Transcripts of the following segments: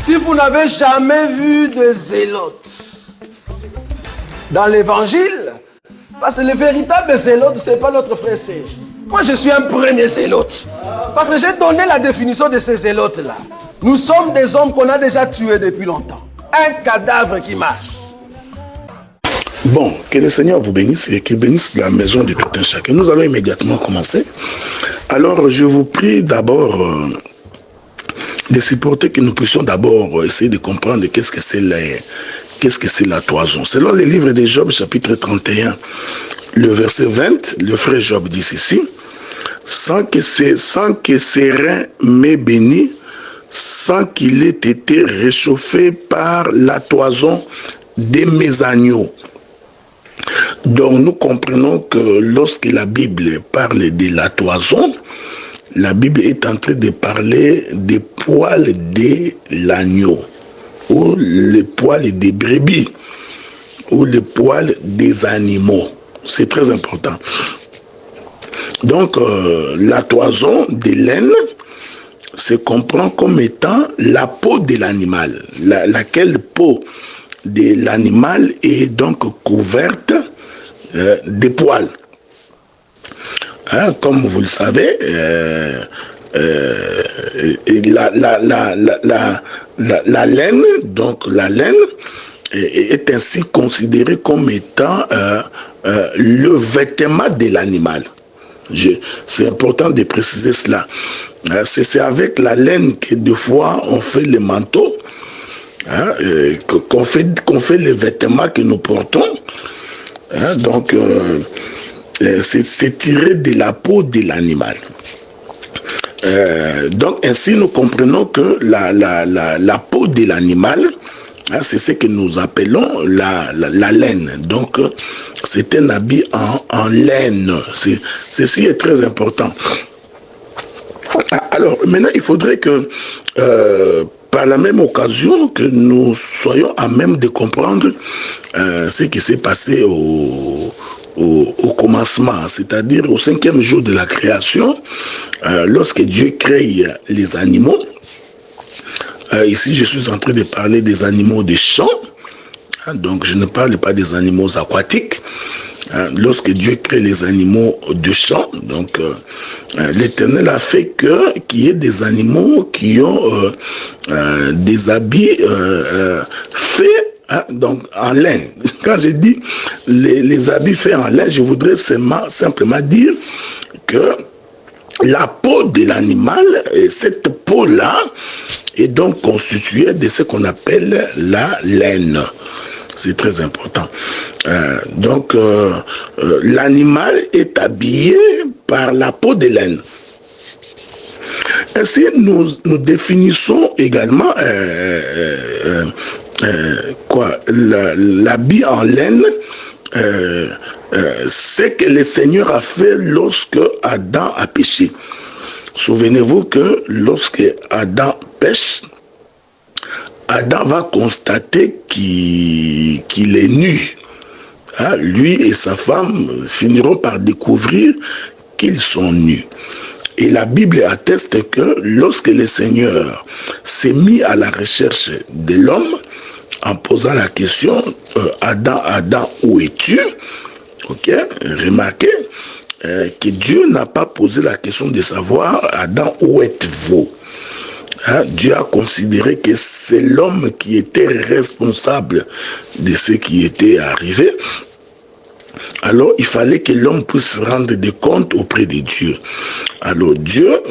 Si vous n'avez jamais vu de zélotes dans l'évangile, parce que le véritable zélote, ce n'est pas notre frère Serge. Moi, je suis un premier zélote. Parce que j'ai donné la définition de ces zélotes-là. Nous sommes des hommes qu'on a déjà tués depuis longtemps. Un cadavre qui marche. Bon, que le Seigneur vous bénisse et qu'il bénisse la maison de tout un chacun. Nous allons immédiatement commencer. Alors, je vous prie d'abord de supporter que nous puissions d'abord essayer de comprendre qu'est-ce que c'est la toison. Selon les livres de Job, chapitre 31, le verset 20, le frère Job dit ceci: sans que ses reins m'aient béni, sans qu'il ait été réchauffé par la toison de mes agneaux. Donc nous comprenons que lorsque la Bible parle de la toison, la Bible est en train de parler des poils de l'agneau, ou les poils des brebis, ou les poils des animaux. C'est très important. Donc la toison de laine se comprend comme étant la peau de l'animal, laquelle peau de l'animal est donc couverte de poils. Hein, comme vous le savez, la laine, donc la laine est ainsi considérée comme étant le vêtement de l'animal. C'est important de préciser cela. C'est avec la laine que des fois on fait les manteaux, hein, qu'on fait les vêtements que nous portons. Hein, donc, c'est tiré de la peau de l'animal. Donc, ainsi, nous comprenons que la peau de l'animal, hein, c'est ce que nous appelons la laine. Donc, c'est un habit en laine. Ceci est très important. Alors, maintenant, il faudrait que, par la même occasion, que nous soyons à même de comprendre ce qui s'est passé au commencement, c'est-à-dire au 5e jour de la création, lorsque Dieu crée les animaux. Ici, je suis en train de parler des animaux des champs, hein, donc je ne parle pas des animaux aquatiques. Lorsque Dieu crée les animaux de champ, donc l'Éternel a fait qu'il y ait des animaux qui ont des habits faits, hein, donc en lin. Quand je dis les habits faits en lin, je voudrais simplement dire que la peau de l'animal, cette peau-là, est donc constituée de ce qu'on appelle la laine. C'est très important. Donc, l'animal est habillé par la peau de laine. Ainsi, nous définissons également l'habit en laine. C'est que le Seigneur a fait lorsque Adam a péché. Souvenez-vous que lorsque Adam pêche, Adam va constater qu'il est nu. Hein, lui et sa femme finiront par découvrir qu'ils sont nus. Et la Bible atteste que lorsque le Seigneur s'est mis à la recherche de l'homme, en posant la question, Adam, où es-tu? Ok, remarquez que Dieu n'a pas posé la question de savoir, Adam, où êtes-vous? Hein, Dieu a considéré que c'est l'homme qui était responsable de ce qui était arrivé. Alors, il fallait que l'homme puisse rendre des comptes auprès de Dieu. Alors, Dieu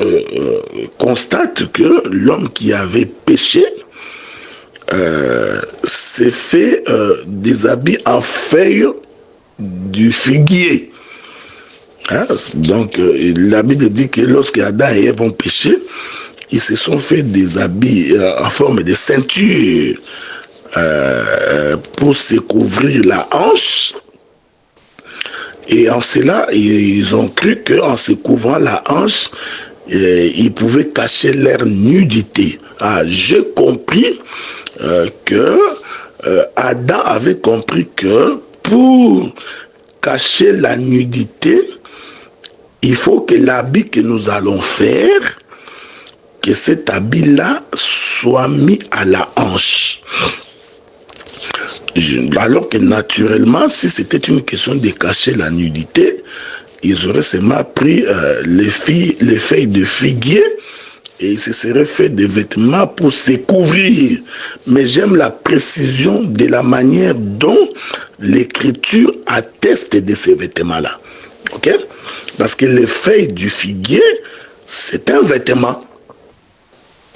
constate que l'homme qui avait péché s'est fait des habits en feuilles du figuier. Hein? Donc, la Bible dit que lorsque Adam et Ève ont péché, ils se sont fait des habits en forme de ceinture pour se couvrir la hanche. Et en cela, ils ont cru qu'en se couvrant la hanche, ils pouvaient cacher leur nudité. Ah, j'ai compris que Adam avait compris que pour cacher la nudité, il faut que l'habit que nous allons faire que cet habit-là soit mis à la hanche. Alors que naturellement, si c'était une question de cacher la nudité, ils auraient seulement pris les feuilles de figuier et ils se seraient fait des vêtements pour se couvrir. Mais j'aime la précision de la manière dont l'écriture atteste de ces vêtements-là. Ok? Parce que les feuilles du figuier, c'est un vêtement.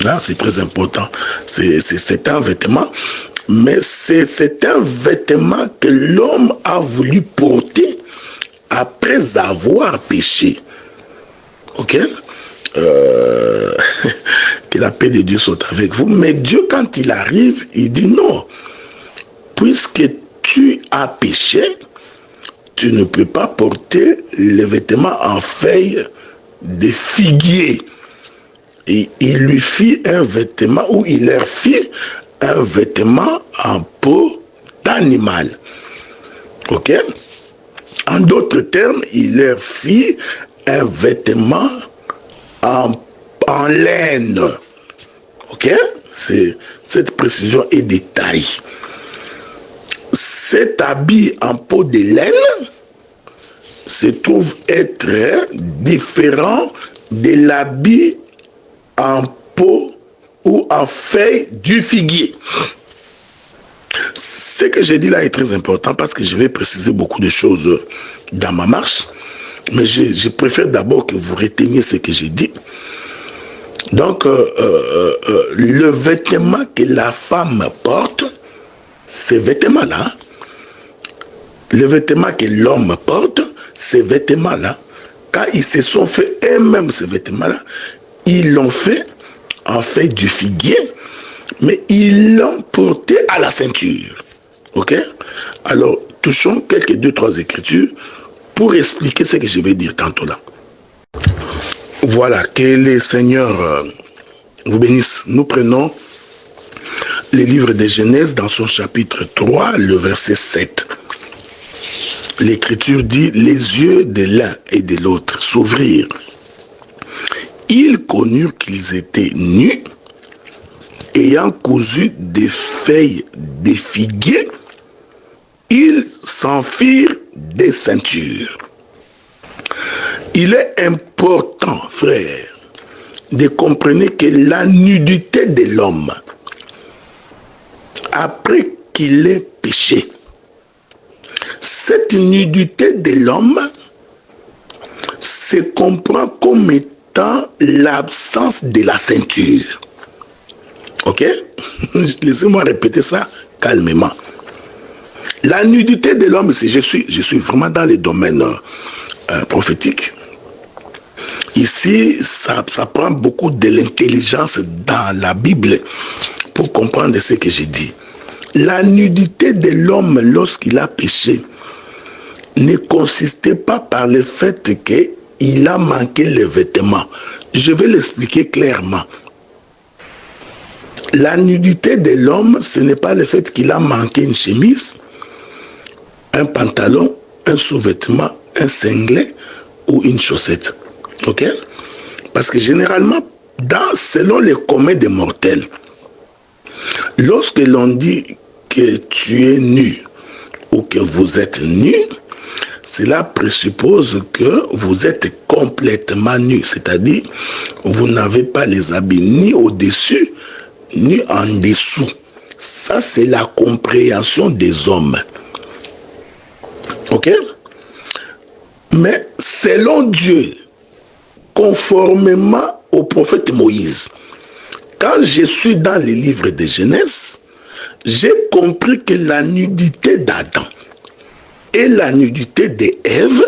Là, c'est très important. C'est un vêtement. Mais c'est un vêtement que l'homme a voulu porter après avoir péché. Ok? Que la paix de Dieu soit avec vous. Mais Dieu, quand il arrive, il dit non. Puisque tu as péché, tu ne peux pas porter les vêtements en feuilles de figuier. Et il lui fit un vêtement, ou il leur fit un vêtement en peau d'animal. Ok? En d'autres termes, il leur fit un vêtement en laine. Ok? Cette précision est détaillée. Cet habit en peau de laine se trouve être différent de l'habit en peau ou en feuille du figuier. Ce que j'ai dit là est très important parce que je vais préciser beaucoup de choses dans ma marche. Mais je préfère d'abord que vous reteniez ce que j'ai dit. Donc, le vêtement que la femme porte, ces vêtements-là, le vêtement que l'homme porte, ces vêtements-là, quand ils se sont fait eux-mêmes ces vêtements-là, ils l'ont fait en fait du figuier, mais ils l'ont porté à la ceinture. Ok? Alors, touchons quelques 2-3 écritures pour expliquer ce que je vais dire tantôt là. Voilà, que les seigneurs vous bénissent. Nous prenons le livre de Genèse dans son chapitre 3, le verset 7. L'écriture dit, les yeux de l'un et de l'autre s'ouvrirent. Ils connurent qu'ils étaient nus, ayant cousu des feuilles de figuier, ils s'en firent des ceintures. Il est important, frère, de comprendre que la nudité de l'homme, après qu'il ait péché, cette nudité de l'homme se comprend comme étant l'absence de la ceinture. Ok? Laissez-moi répéter ça calmement. La nudité de l'homme, je suis vraiment dans les domaines prophétiques. Ici, ça prend beaucoup de l'intelligence dans la Bible pour comprendre ce que j'ai dit. La nudité de l'homme lorsqu'il a péché ne consistait pas par le fait qu'il a manqué les vêtements. Je vais l'expliquer clairement. La nudité de l'homme, ce n'est pas le fait qu'il a manqué une chemise, un pantalon, un sous-vêtement, un cinglet ou une chaussette. Ok? Parce que généralement, selon les communs des mortels, lorsque l'on dit que tu es nu ou que vous êtes nu, cela présuppose que vous êtes complètement nu, c'est-à-dire vous n'avez pas les habits ni au-dessus ni en dessous. Ça, c'est la compréhension des hommes. Ok? Mais selon Dieu, conformément au prophète Moïse, quand je suis dans les livres de Genèse, j'ai compris que la nudité d'Adam et la nudité d'Ève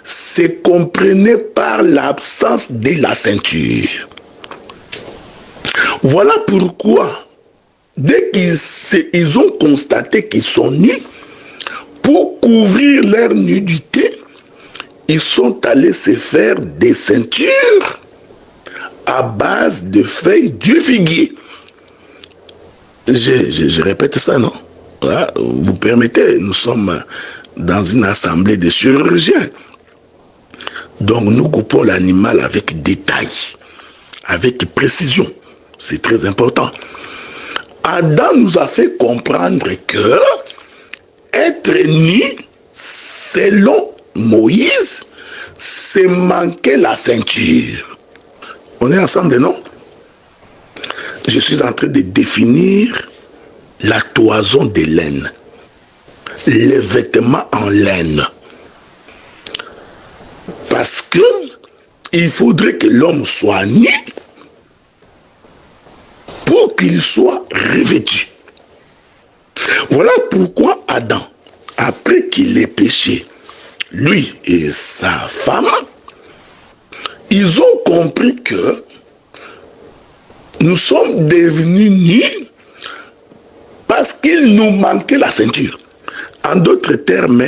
se comprenaient par l'absence de la ceinture. Voilà pourquoi, dès qu'ils ont constaté qu'ils sont nus, pour couvrir leur nudité, ils sont allés se faire des ceintures à base de feuilles du figuier. Je répète ça, non? Voilà, vous permettez, nous sommes dans une assemblée de chirurgiens. Donc nous coupons l'animal avec détail. avec précision. C'est très important. Adam nous a fait comprendre que être nu, selon Moïse, c'est manquer la ceinture. On est ensemble, non? Je suis en train de définir la toison de laine, les vêtements en laine. Parce que il faudrait que l'homme soit nu pour qu'il soit revêtu. Voilà pourquoi Adam, après qu'il ait péché, lui et sa femme, ils ont compris que nous sommes devenus nus parce qu'il nous manquait la ceinture. En d'autres termes,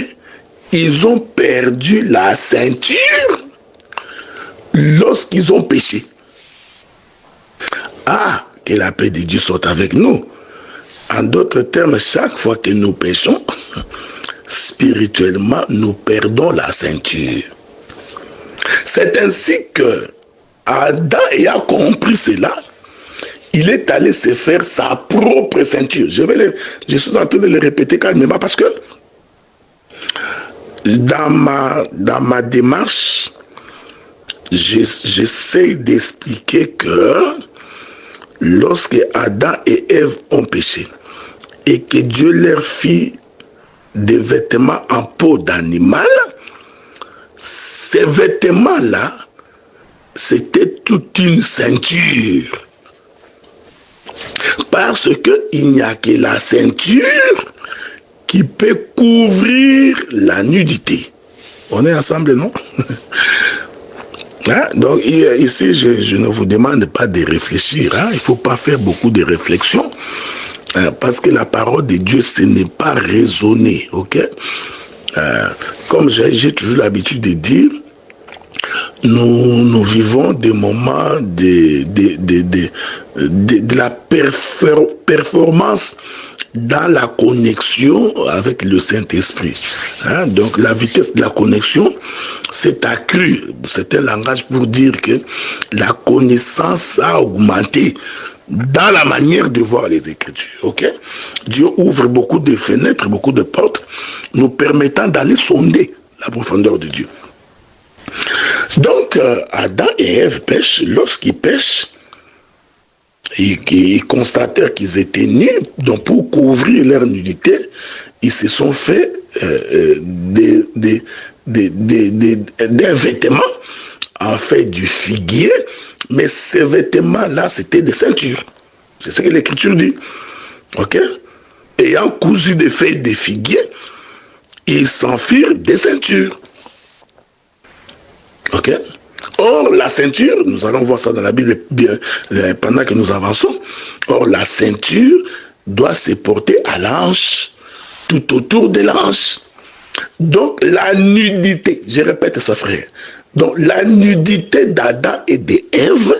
ils ont perdu la ceinture lorsqu'ils ont péché. Ah, que la paix de Dieu soit avec nous. En d'autres termes, chaque fois que nous péchons, spirituellement, nous perdons la ceinture. C'est ainsi que Adam ayant compris cela, il est allé se faire sa propre ceinture. Je suis en train de le répéter calmement parce que dans ma démarche, j'essaie d'expliquer que lorsque Adam et Ève ont péché et que Dieu leur fit des vêtements en peau d'animal, ces vêtements-là, c'était toute une ceinture. Parce qu'il n'y a que la ceinture qui peut couvrir la nudité. On est ensemble, non? Hein? Donc ici, je ne vous demande pas de réfléchir. Hein? Il ne faut pas faire beaucoup de réflexions. Parce que la parole de Dieu, ce n'est pas raisonner. Ok? Comme j'ai toujours l'habitude de dire, nous vivons des moments de la performance dans la connexion avec le Saint-Esprit. Hein? Donc la vitesse de la connexion s'est accrue. C'est un langage pour dire que la connaissance a augmenté dans la manière de voir les Écritures. Okay? Dieu ouvre beaucoup de fenêtres, beaucoup de portes, nous permettant d'aller sonder la profondeur de Dieu. Donc, Adam et Ève pêchent. Lorsqu'ils pêchent, ils constatèrent qu'ils étaient nus. Donc, pour couvrir leur nudité, ils se sont fait des vêtements en fait du figuier. Mais ces vêtements-là, c'était des ceintures. C'est ce que l'Écriture dit. Ok? Ayant cousu des feuilles de figuier, ils s'en firent des ceintures. Ok? Or, la ceinture, nous allons voir ça dans la Bible pendant que nous avançons. Or, la ceinture doit se porter à l'anche, tout autour de l'anche. Donc, la nudité, je répète ça, frère. Donc, la nudité d'Adam et d'Ève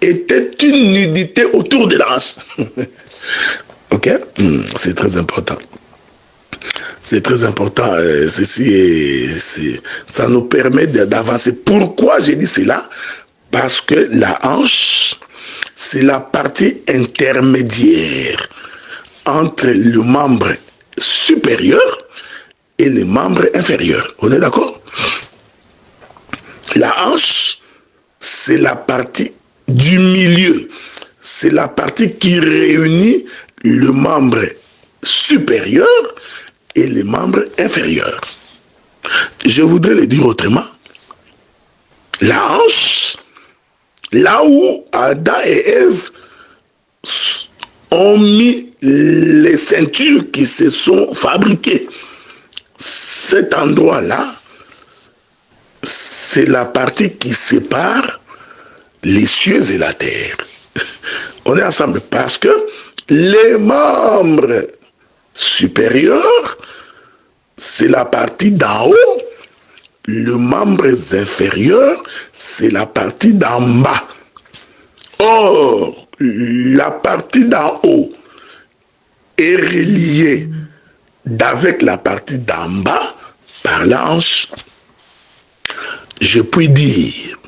était une nudité autour de l'ange. Ok? C'est très important. C'est très important. Ça nous permet d'avancer. Pourquoi j'ai dit cela? Parce que la hanche, c'est la partie intermédiaire entre le membre supérieur et le membre inférieur. On est d'accord? La hanche, c'est la partie du milieu. C'est la partie qui réunit le membre supérieur et les membres inférieurs. Je voudrais le dire autrement. La hanche, là où Adam et Ève ont mis les ceintures qui se sont fabriquées, cet endroit-là, c'est la partie qui sépare les cieux et la terre. On est ensemble parce que les membres supérieurs, c'est la partie d'en haut. Les membres inférieurs, c'est la partie d'en bas. Or, la partie d'en haut est reliée avec la partie d'en bas par la hanche. Je puis dire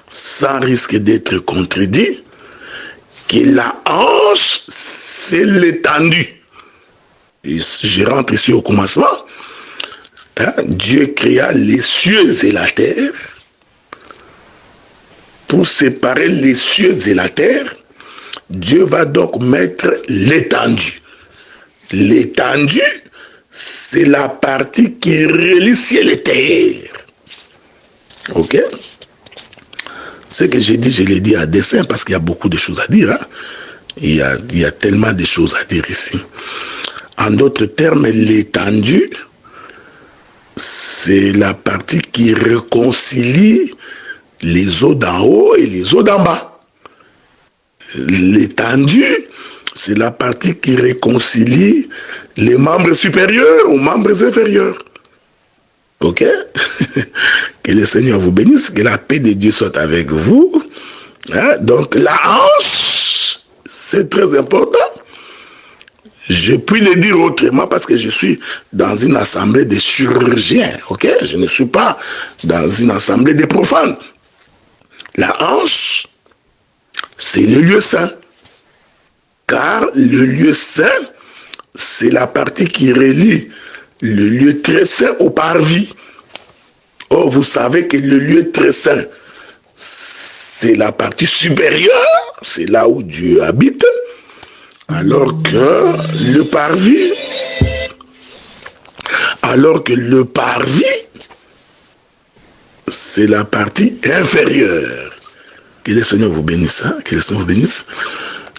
sans risque d'être contredit, que la hanche, c'est l'étendue. Je rentre ici au commencement. Hein? Dieu créa les cieux et la terre. Pour séparer les cieux et la terre, Dieu va donc mettre l'étendue. L'étendue, c'est la partie qui relie ciel et terre. Ok? Ce que j'ai dit, je l'ai dit à dessein parce qu'il y a beaucoup de choses à dire. Hein? Il y a tellement de choses à dire ici. En d'autres termes, l'étendue, c'est la partie qui réconcilie les eaux d'en haut et les eaux d'en bas. L'étendue, c'est la partie qui réconcilie les membres supérieurs aux membres inférieurs. Ok? Que le Seigneur vous bénisse, que la paix de Dieu soit avec vous. Hein? Donc la hanche, c'est très important. Je puis le dire autrement parce que je suis dans une assemblée de chirurgiens. Ok? Je ne suis pas dans une assemblée de profanes. La hanche, c'est le lieu saint. Car le lieu saint, c'est la partie qui relie le lieu très saint au parvis. Or, vous savez que le lieu très saint, c'est la partie supérieure, c'est là où Dieu habite, alors que le parvis, c'est la partie inférieure. Que le Seigneur vous bénisse, hein? Que le Seigneur vous bénisse.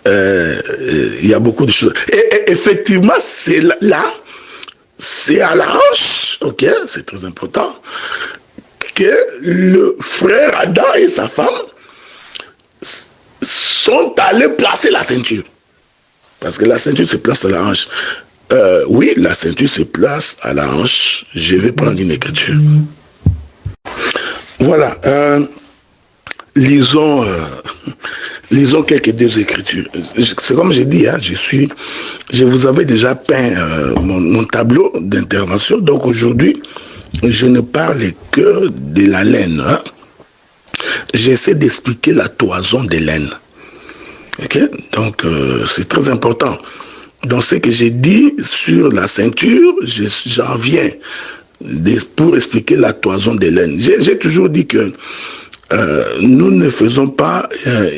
Il y a beaucoup de choses. Et effectivement, c'est là, c'est à la hanche, ok, c'est très important, que le frère Adam et sa femme sont allés placer la ceinture. Parce que la ceinture se place à la hanche. Oui, la ceinture se place à la hanche. Je vais prendre une écriture. Voilà. Lisons quelques deux écritures. C'est comme j'ai dit, hein, je vous avais déjà peint mon tableau d'intervention. Donc aujourd'hui, je ne parle que de la laine. Hein. J'essaie d'expliquer la toison des laines. Okay? Donc c'est très important. Donc ce que j'ai dit sur la ceinture, j'en viens pour expliquer la toison des laines. J'ai toujours dit que nous ne faisons pas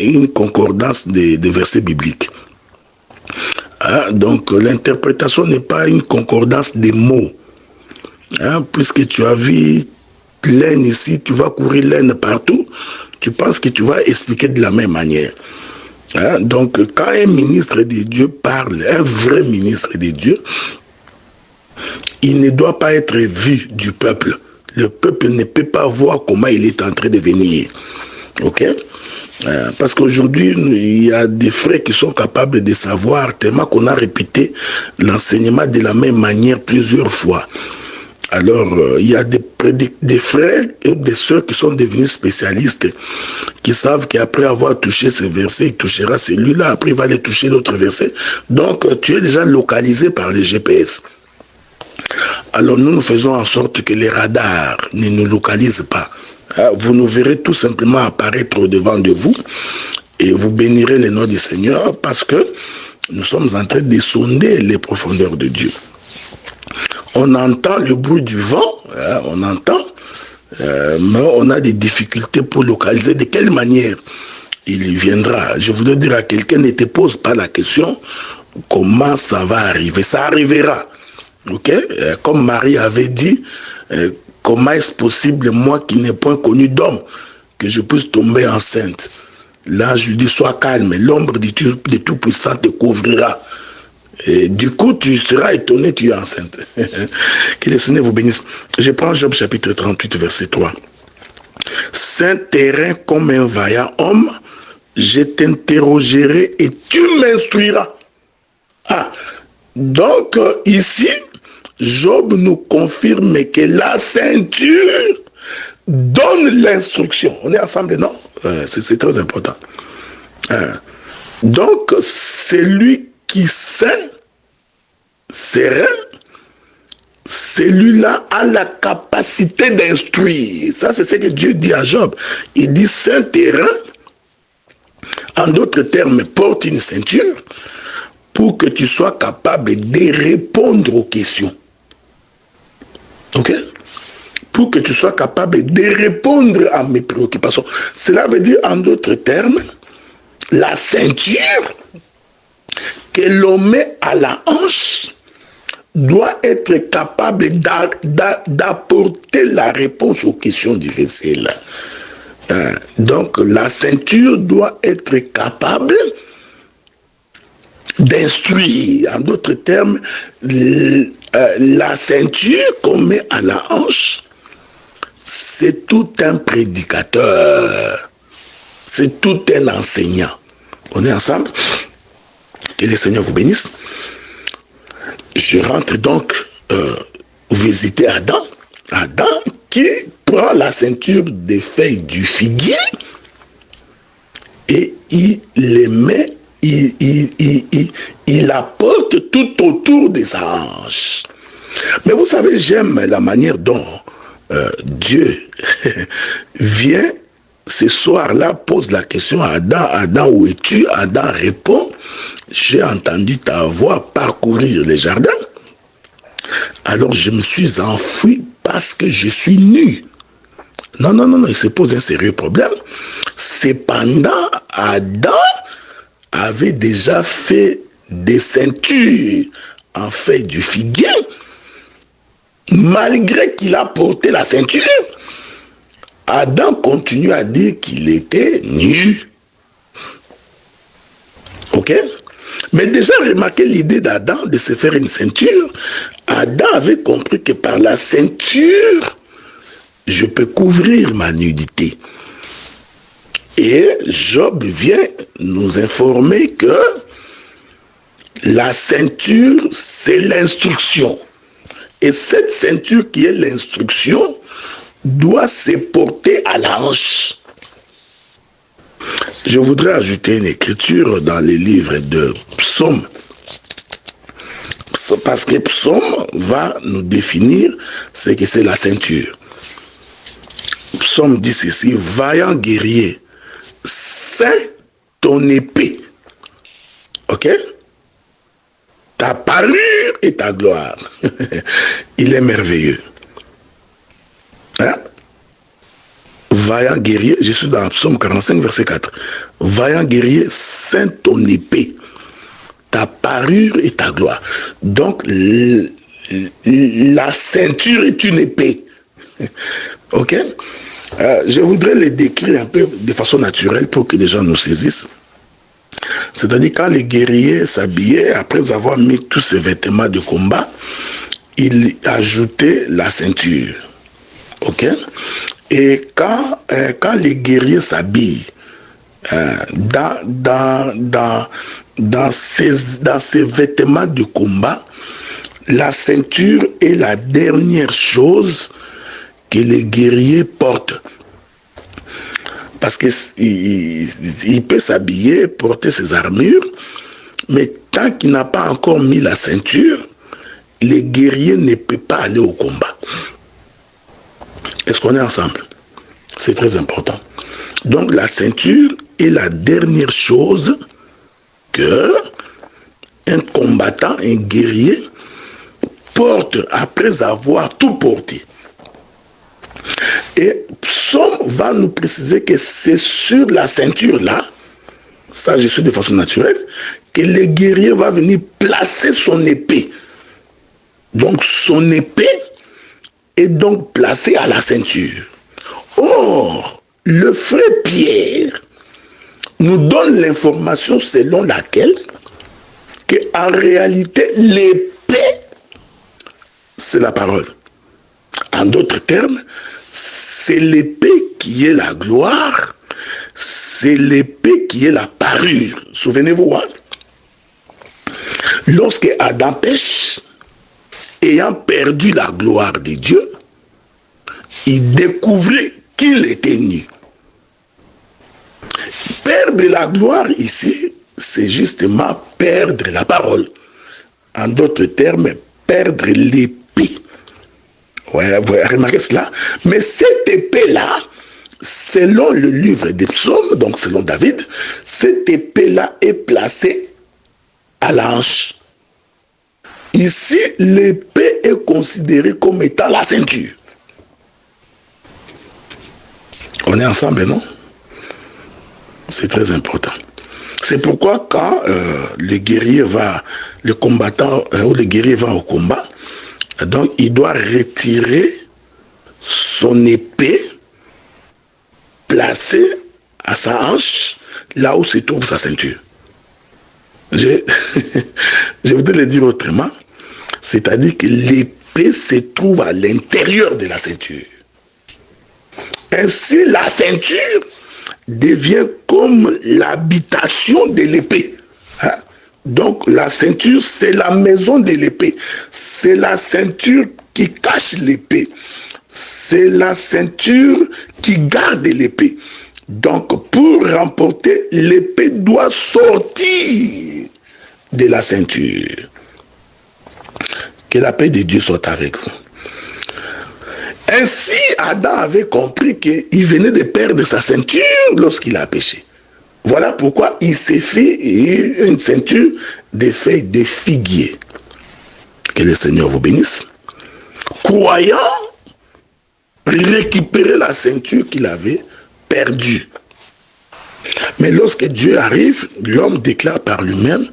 une concordance des versets bibliques. Hein? Donc l'interprétation n'est pas une concordance des mots. Hein? Puisque tu as vu laine ici, tu vas courir laine partout, tu penses que tu vas expliquer de la même manière. Hein? Donc quand un ministre de Dieu parle, un vrai ministre de Dieu, il ne doit pas être vu du peuple. Le peuple ne peut pas voir comment il est en train de venir. Ok? Parce qu'aujourd'hui, il y a des frères qui sont capables de savoir, tellement qu'on a répété l'enseignement de la même manière plusieurs fois. Alors, il y a des frères et des sœurs qui sont devenus spécialistes, qui savent qu'après avoir touché ce verset, il touchera celui-là, après il va aller toucher l'autre verset. Donc, tu es déjà localisé par les GPS. Alors nous faisons en sorte que les radars ne nous localisent pas. Vous nous verrez tout simplement apparaître au-devant de vous et vous bénirez le nom du Seigneur parce que nous sommes en train de sonder les profondeurs de Dieu. On entend le bruit du vent, on entend, mais on a des difficultés pour localiser de quelle manière il viendra. Je voudrais dire à quelqu'un, ne te pose pas la question comment ça va arriver. Ça arrivera. Ok, comme Marie avait dit, comment est-ce possible, moi qui n'ai point connu d'homme, que je puisse tomber enceinte? Là, je lui dis, sois calme, l'ombre du Tout-Puissant te couvrira. Et du coup, tu seras étonné, tu es enceinte. Que le Seigneur vous bénisse. Je prends Job chapitre 38, verset 3. Saint terrain comme un vaillant homme, je t'interrogerai et tu m'instruiras. Ah, donc ici, Job nous confirme que la ceinture donne l'instruction. On est ensemble, non? C'est très important. Donc, c'est lui qui sait, serein, celui-là a la capacité d'instruire. Ça, c'est ce que Dieu dit à Job. Il dit, c'est un terrain, en d'autres termes, porte une ceinture pour que tu sois capable de répondre aux questions. Ok? Pour que tu sois capable de répondre à mes préoccupations. Cela veut dire, en d'autres termes, la ceinture que l'on met à la hanche doit être capable d'apporter la réponse aux questions difficiles. Donc, la ceinture doit être capable d'instruire. En d'autres termes, la ceinture qu'on met à la hanche, c'est tout un prédicateur. C'est tout un enseignant. On est ensemble? Que le Seigneur vous bénisse. Je rentre donc visiter Adam. Adam qui prend la ceinture des feuilles du figuier et il les met, il la porte tout autour des hanches. Mais vous savez, j'aime la manière dont Dieu vient ce soir-là, pose la question à Adam. Adam, où es-tu? Adam répond, j'ai entendu ta voix parcourir les jardins. Alors je me suis enfui parce que je suis nu. Non, non, non, non, il se pose un sérieux problème. Cependant, Adam avait déjà fait des ceintures en feuilles du figuier. Malgré qu'il a porté la ceinture, Adam continue à dire qu'il était nu. Ok? Mais déjà, remarquez l'idée d'Adam de se faire une ceinture. Adam avait compris que par la ceinture, je peux couvrir ma nudité. Et Job vient nous informer que la ceinture, c'est l'instruction. Et cette ceinture qui est l'instruction doit se porter à la hanche. Je voudrais ajouter une écriture dans les livres de Psaume. Parce que Psaume va nous définir ce que c'est la ceinture. Psaume dit ceci, vaillant guerrier, c'est ton épée. Ok? Ta parure et ta gloire. Il est merveilleux. Hein? Vaillant guerrier, je suis dans Psaume 45, verset 4. Vaillant guerrier, c'est ton épée, ta parure et ta gloire. Donc, la ceinture est une épée. Ok? Je voudrais les décrire un peu de façon naturelle pour que les gens nous saisissent. C'est-à-dire quand les guerriers s'habillaient, après avoir mis tous ces vêtements de combat, ils ajoutaient la ceinture. Ok? Et quand les guerriers s'habillent dans ces vêtements de combat, la ceinture est la dernière chose que les guerriers portent. Parce qu'il peut s'habiller, porter ses armures, mais tant qu'il n'a pas encore mis la ceinture, les guerriers ne peuvent pas aller au combat. Est-ce qu'on est ensemble? C'est très important. Donc la ceinture est la dernière chose que un combattant, un guerrier, porte après avoir tout porté. Et Psaume va nous préciser que c'est sur la ceinture-là, ça je suis de façon naturelle, que le guerrier va venir placer son épée. Donc son épée est donc placée à la ceinture. Or, le frère Pierre nous donne l'information selon laquelle que en réalité l'épée, c'est la parole. En d'autres termes, c'est l'épée qui est la gloire, c'est l'épée qui est la parure. Souvenez-vous, hein? Lorsque Adam pêche, ayant perdu la gloire de Dieu, il découvrait qu'il était nu. Perdre la gloire ici, c'est justement perdre la parole. En d'autres termes, perdre l'épée. Ouais, vous remarquez cela. Mais cette épée-là, selon le livre des psaumes, donc selon David, cette épée-là est placée à la hanche. Ici, l'épée est considérée comme étant la ceinture. On est ensemble, non? C'est très important. C'est pourquoi quand le guerrier va, le combattant ou le guerrier va au combat, donc il doit retirer son épée placée à sa hanche, là où se trouve sa ceinture. Je voudrais le dire autrement, c'est-à-dire que l'épée se trouve à l'intérieur de la ceinture. Ainsi, la ceinture devient comme l'habitation de l'épée. Hein? Donc, la ceinture, c'est la maison de l'épée. C'est la ceinture qui cache l'épée. C'est la ceinture qui garde l'épée. Donc, pour remporter, l'épée doit sortir de la ceinture. Que la paix de Dieu soit avec vous. Ainsi, Adam avait compris qu'il venait de perdre sa ceinture lorsqu'il a péché. Voilà pourquoi il s'est fait une ceinture de feuilles de figuier. Que le Seigneur vous bénisse. Croyant récupérer la ceinture qu'il avait perdue. Mais lorsque Dieu arrive, l'homme déclare par lui-même,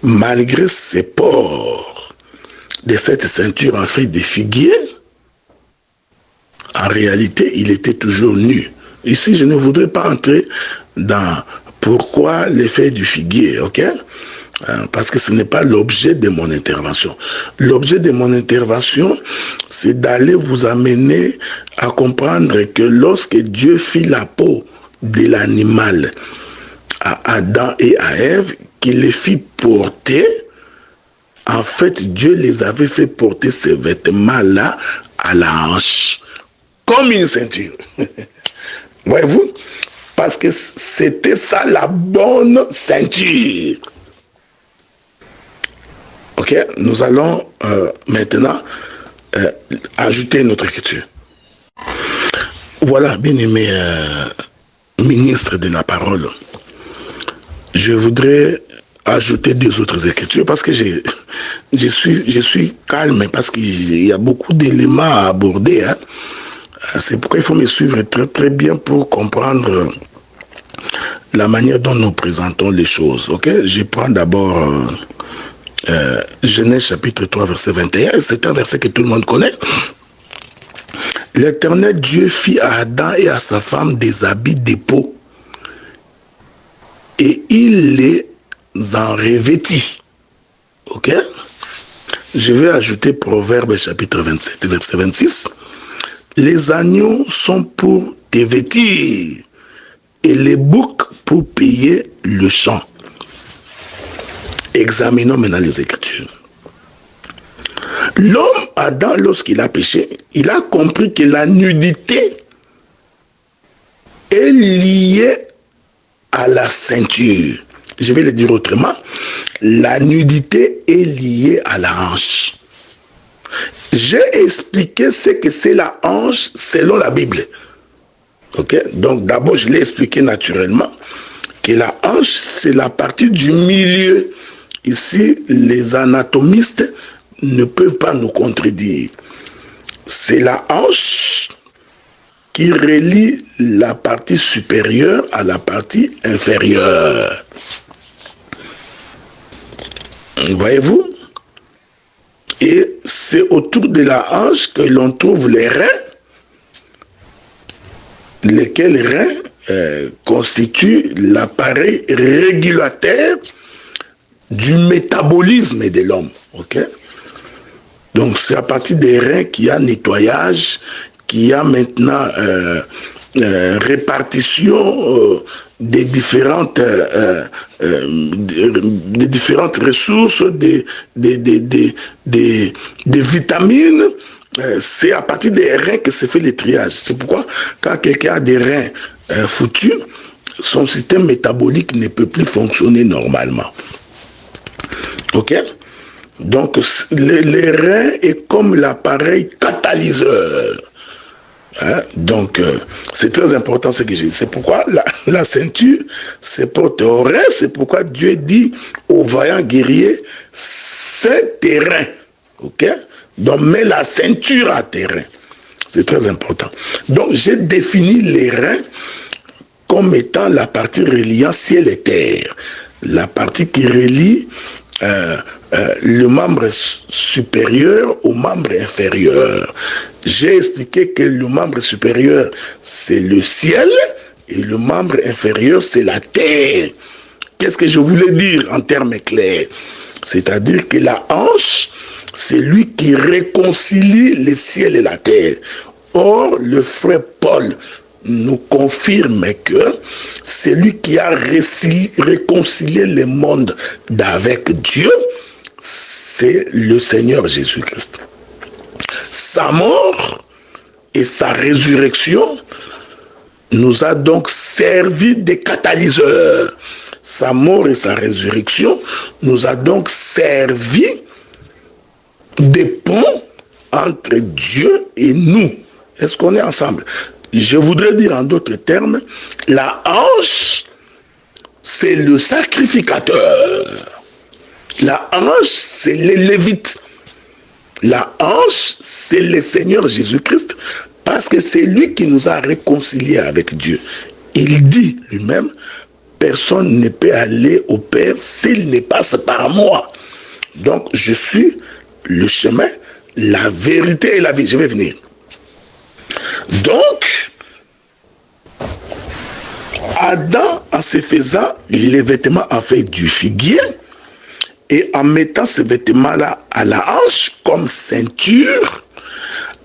malgré ses ports de cette ceinture en feuilles de figuier, en réalité, il était toujours nu. Ici, je ne voudrais pas entrer dans pourquoi l'effet du figuier, ok? Parce que ce n'est pas l'objet de mon intervention. L'objet de mon intervention, c'est d'aller vous amener à comprendre que lorsque Dieu fit la peau de l'animal à Adam et à Ève, qu'il les fit porter, en fait, Dieu les avait fait porter ces vêtements-là à la hanche. Comme une ceinture. Voyez-vous? Parce que c'était ça la bonne ceinture. Ok? Nous allons maintenant ajouter notre écriture. Voilà, bien-aimé ministre de la parole. Je voudrais ajouter deux autres écritures parce que je suis calme parce qu'il y a beaucoup d'éléments à aborder. Hein? C'est pourquoi il faut me suivre très très bien pour comprendre la manière dont nous présentons les choses. Ok? Je prends d'abord Genèse chapitre 3 verset 21. C'est un verset que tout le monde connaît. L'Éternel Dieu fit à Adam et à sa femme des habits de peau et il les en revêtit. Ok? Je vais ajouter Proverbe chapitre 27 verset 26. Les agneaux sont pour te vêtir et les boucs pour payer le champ. Examinons maintenant les Écritures. L'homme Adam, lorsqu'il a péché, il a compris que la nudité est liée à la ceinture. Je vais le dire autrement. La nudité est liée à la hanche. J'ai expliqué ce que c'est la hanche selon la Bible. Ok? Donc d'abord, je l'ai expliqué naturellement que la hanche, c'est la partie du milieu. Ici, les anatomistes ne peuvent pas nous contredire. C'est la hanche qui relie la partie supérieure à la partie inférieure. Voyez-vous? Et c'est autour de la hanche que l'on trouve les reins, lesquels reins constituent l'appareil régulateur du métabolisme de l'homme. Ok? Donc c'est à partir des reins qu'il y a nettoyage, qu'il y a maintenant répartition des différentes ressources, des vitamines. C'est à partir des reins que se fait le triage. C'est pourquoi quand quelqu'un a des reins foutus, son système métabolique ne peut plus fonctionner normalement. Ok? Donc, les reins est comme l'appareil catalyseur. Hein? Donc, c'est très important ce que j'ai dit. C'est pourquoi la ceinture se porte au rein. C'est pourquoi Dieu dit aux vaillants guerriers, c'est tes reins. Ok? Donc, mets la ceinture à tes reins. C'est très important. Donc, j'ai défini les reins comme étant la partie reliant ciel et terre. La partie qui relie le membre supérieur au membre inférieur. J'ai expliqué que le membre supérieur, c'est le ciel et le membre inférieur, c'est la terre. Qu'est-ce que je voulais dire en termes clairs? C'est-à-dire que la hanche, c'est lui qui réconcilie le ciel et la terre. Or, le frère Paul nous confirme que c'est lui qui a réconcilié le monde avec Dieu, c'est le Seigneur Jésus-Christ. Sa mort et sa résurrection nous a donc servi de catalyseurs. Sa mort et sa résurrection nous a donc servi de pont entre Dieu et nous. Est-ce qu'on est ensemble? Je voudrais dire en d'autres termes, la hanche, c'est le sacrificateur. La hanche, c'est les Lévites. La hanche, c'est le Seigneur Jésus-Christ, parce que c'est lui qui nous a réconciliés avec Dieu. Il dit lui-même, personne ne peut aller au Père s'il ne passe par moi. Donc, je suis le chemin, la vérité et la vie. Je vais venir. Donc, Adam, en se faisant les vêtements en fait du figuier, et en mettant ces vêtements-là à la hanche comme ceinture,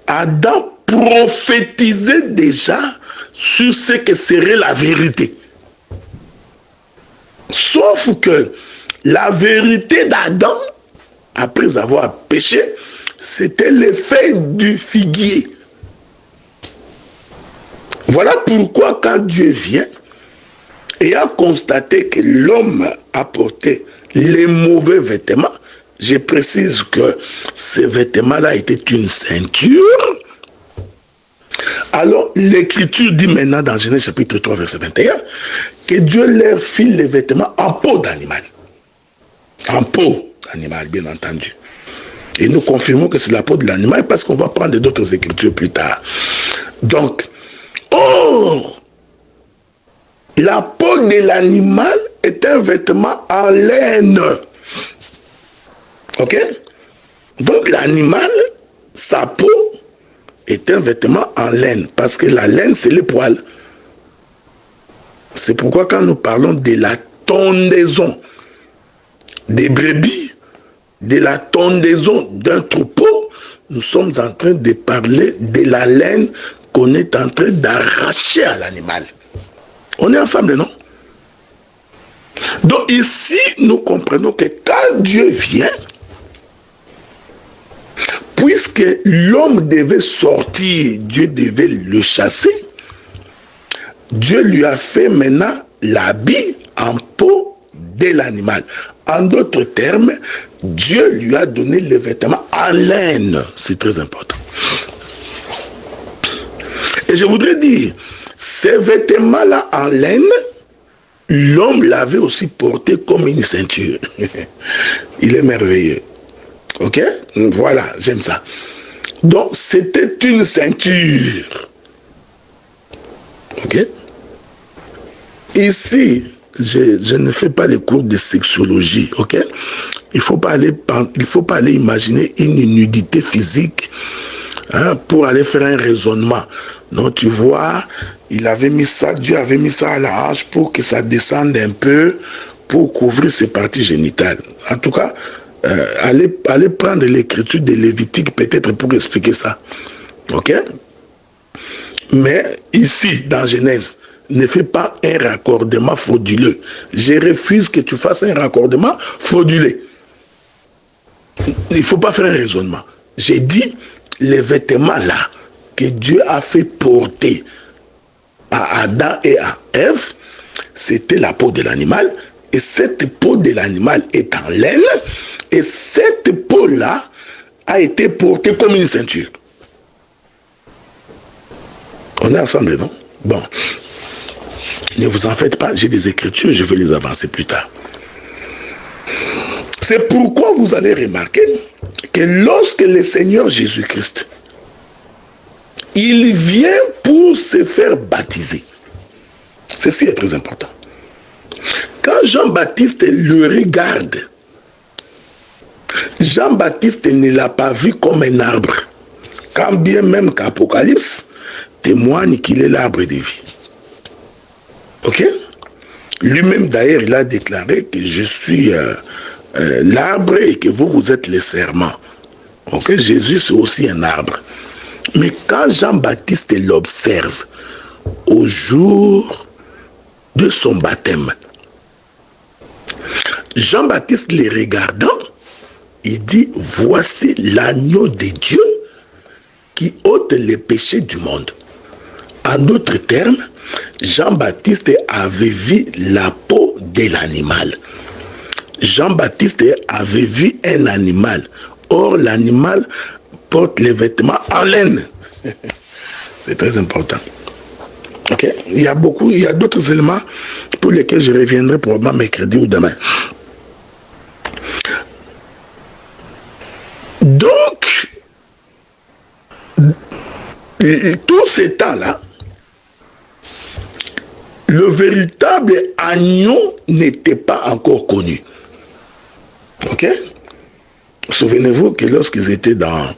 Adam prophétisait déjà sur ce que serait la vérité. Sauf que la vérité d'Adam, après avoir péché, c'était l'effet du figuier. Voilà pourquoi quand Dieu vient et a constaté que l'homme a porté les mauvais vêtements, je précise que ces vêtements-là étaient une ceinture. Alors l'Écriture dit maintenant dans Genèse chapitre 3 verset 21 que Dieu leur fit les vêtements en peau d'animal. En peau d'animal, bien entendu. Et nous confirmons que c'est la peau de l'animal parce qu'on va prendre d'autres Écritures plus tard. Donc, or, la peau de l'animal est un vêtement en laine. Ok? Donc l'animal, sa peau est un vêtement en laine. Parce que la laine, c'est les poils. C'est pourquoi quand nous parlons de la tondaison des brebis, de la tondaison d'un troupeau, nous sommes en train de parler de la laine qu'on est en train d'arracher à l'animal. On est ensemble, non? Donc ici, nous comprenons que quand Dieu vient, puisque l'homme devait sortir, Dieu devait le chasser, Dieu lui a fait maintenant l'habit en peau de l'animal. En d'autres termes, Dieu lui a donné les vêtements en laine. C'est très important. Et je voudrais dire, ces vêtements-là en laine, l'homme l'avait aussi porté comme une ceinture. Il est merveilleux. Ok? Voilà, j'aime ça. Donc, c'était une ceinture. Ok? Ici, je ne fais pas les cours de sexologie. Ok? Il ne faut pas aller imaginer une nudité physique pour aller faire un raisonnement. Non, tu vois, il avait mis ça, Dieu avait mis ça à la hanche pour que ça descende un peu, pour couvrir ses parties génitales. En tout cas, allez prendre l'écriture de Lévitique peut-être pour expliquer ça. Ok? Mais ici, dans Genèse, ne fais pas un raccordement frauduleux. Je refuse que tu fasses un raccordement frauduleux. Il ne faut pas faire un raisonnement. J'ai dit, les vêtements là, que Dieu a fait porter à Adam et à Ève, c'était la peau de l'animal. Et cette peau de l'animal est en laine. Et cette peau-là a été portée comme une ceinture. On est ensemble, non? Bon. Ne vous en faites pas, j'ai des écritures, je vais les avancer plus tard. C'est pourquoi vous allez remarquer que lorsque le Seigneur Jésus-Christ, il vient pour se faire baptiser. Ceci est très important. Quand Jean-Baptiste le regarde, Jean-Baptiste ne l'a pas vu comme un arbre, quand bien même qu'Apocalypse témoigne qu'il est l'arbre de vie. Ok? Lui-même d'ailleurs, il a déclaré que je suis l'arbre et que vous êtes les serments. Ok? Jésus c'est aussi un arbre. Mais quand Jean-Baptiste l'observe au jour de son baptême, Jean-Baptiste les regardant, il dit, voici l'agneau de Dieu qui ôte les péchés du monde. En d'autres termes, Jean-Baptiste avait vu la peau de l'animal. Jean-Baptiste avait vu un animal. Or, l'animal porte les vêtements en laine. C'est très important. Ok? Il y a d'autres éléments pour lesquels je reviendrai probablement mercredi ou demain. Donc, tout ce temps-là, le véritable agneau n'était pas encore connu. Ok? Souvenez-vous que lorsqu'ils étaient dans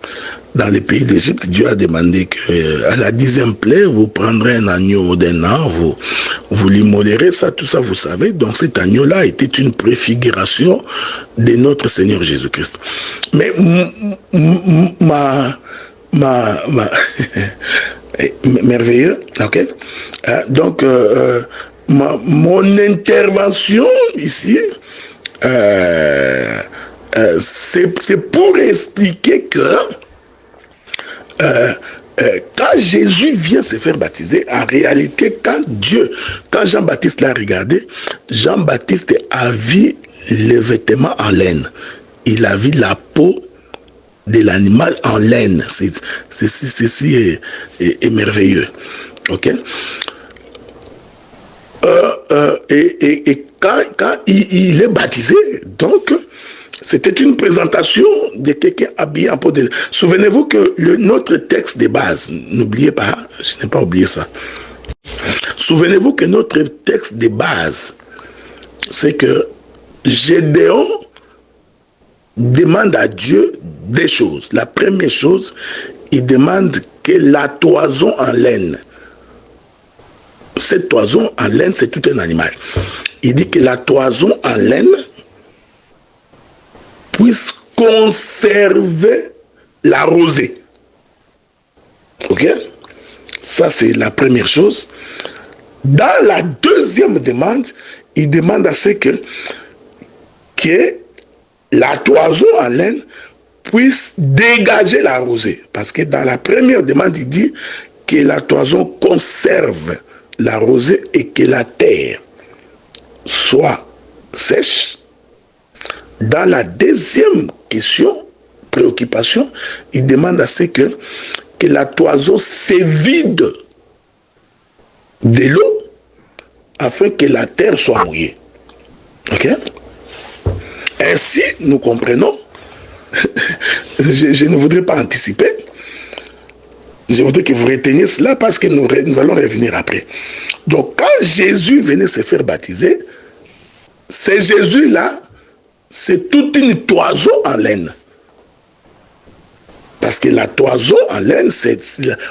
les pays d'Égypte, Dieu a demandé qu'à la 10e plaie, vous prendrez un agneau d'un an, vous l'immollerez, tout ça vous savez. Donc cet agneau-là était une préfiguration de notre Seigneur Jésus-Christ. Mais merveilleux, ok? Donc mon intervention ici, c'est pour expliquer que quand Jésus vient se faire baptiser, en réalité, quand Jean-Baptiste l'a regardé, Jean-Baptiste a vu les vêtements en laine. Il a vu la peau de l'animal en laine. Ceci est merveilleux. Ok? Et quand il est baptisé, donc, c'était une présentation de quelqu'un habillé en peau de... Souvenez-vous que notre texte de base, n'oubliez pas, je n'ai pas oublié ça. Souvenez-vous que notre texte de base, c'est que Gédéon demande à Dieu des choses. La première chose, il demande que la toison en laine, cette toison en laine, c'est tout un animal. Il dit que la toison en laine puisse conserver la rosée. Ok? Ça, c'est la première chose. Dans la deuxième demande, il demande à ce que la toison en laine puisse dégager la rosée. Parce que dans la première demande, il dit que la toison conserve la rosée et que la terre soit sèche. Dans la deuxième question, préoccupation, il demande à ce que la toison se vide de l'eau afin que la terre soit mouillée. Ok? Ainsi, nous comprenons, je ne voudrais pas anticiper, je voudrais que vous reteniez cela parce que nous allons revenir après. Donc, quand Jésus venait se faire baptiser, c'est Jésus-là, c'est toute une toison en laine. Parce que la toison en laine,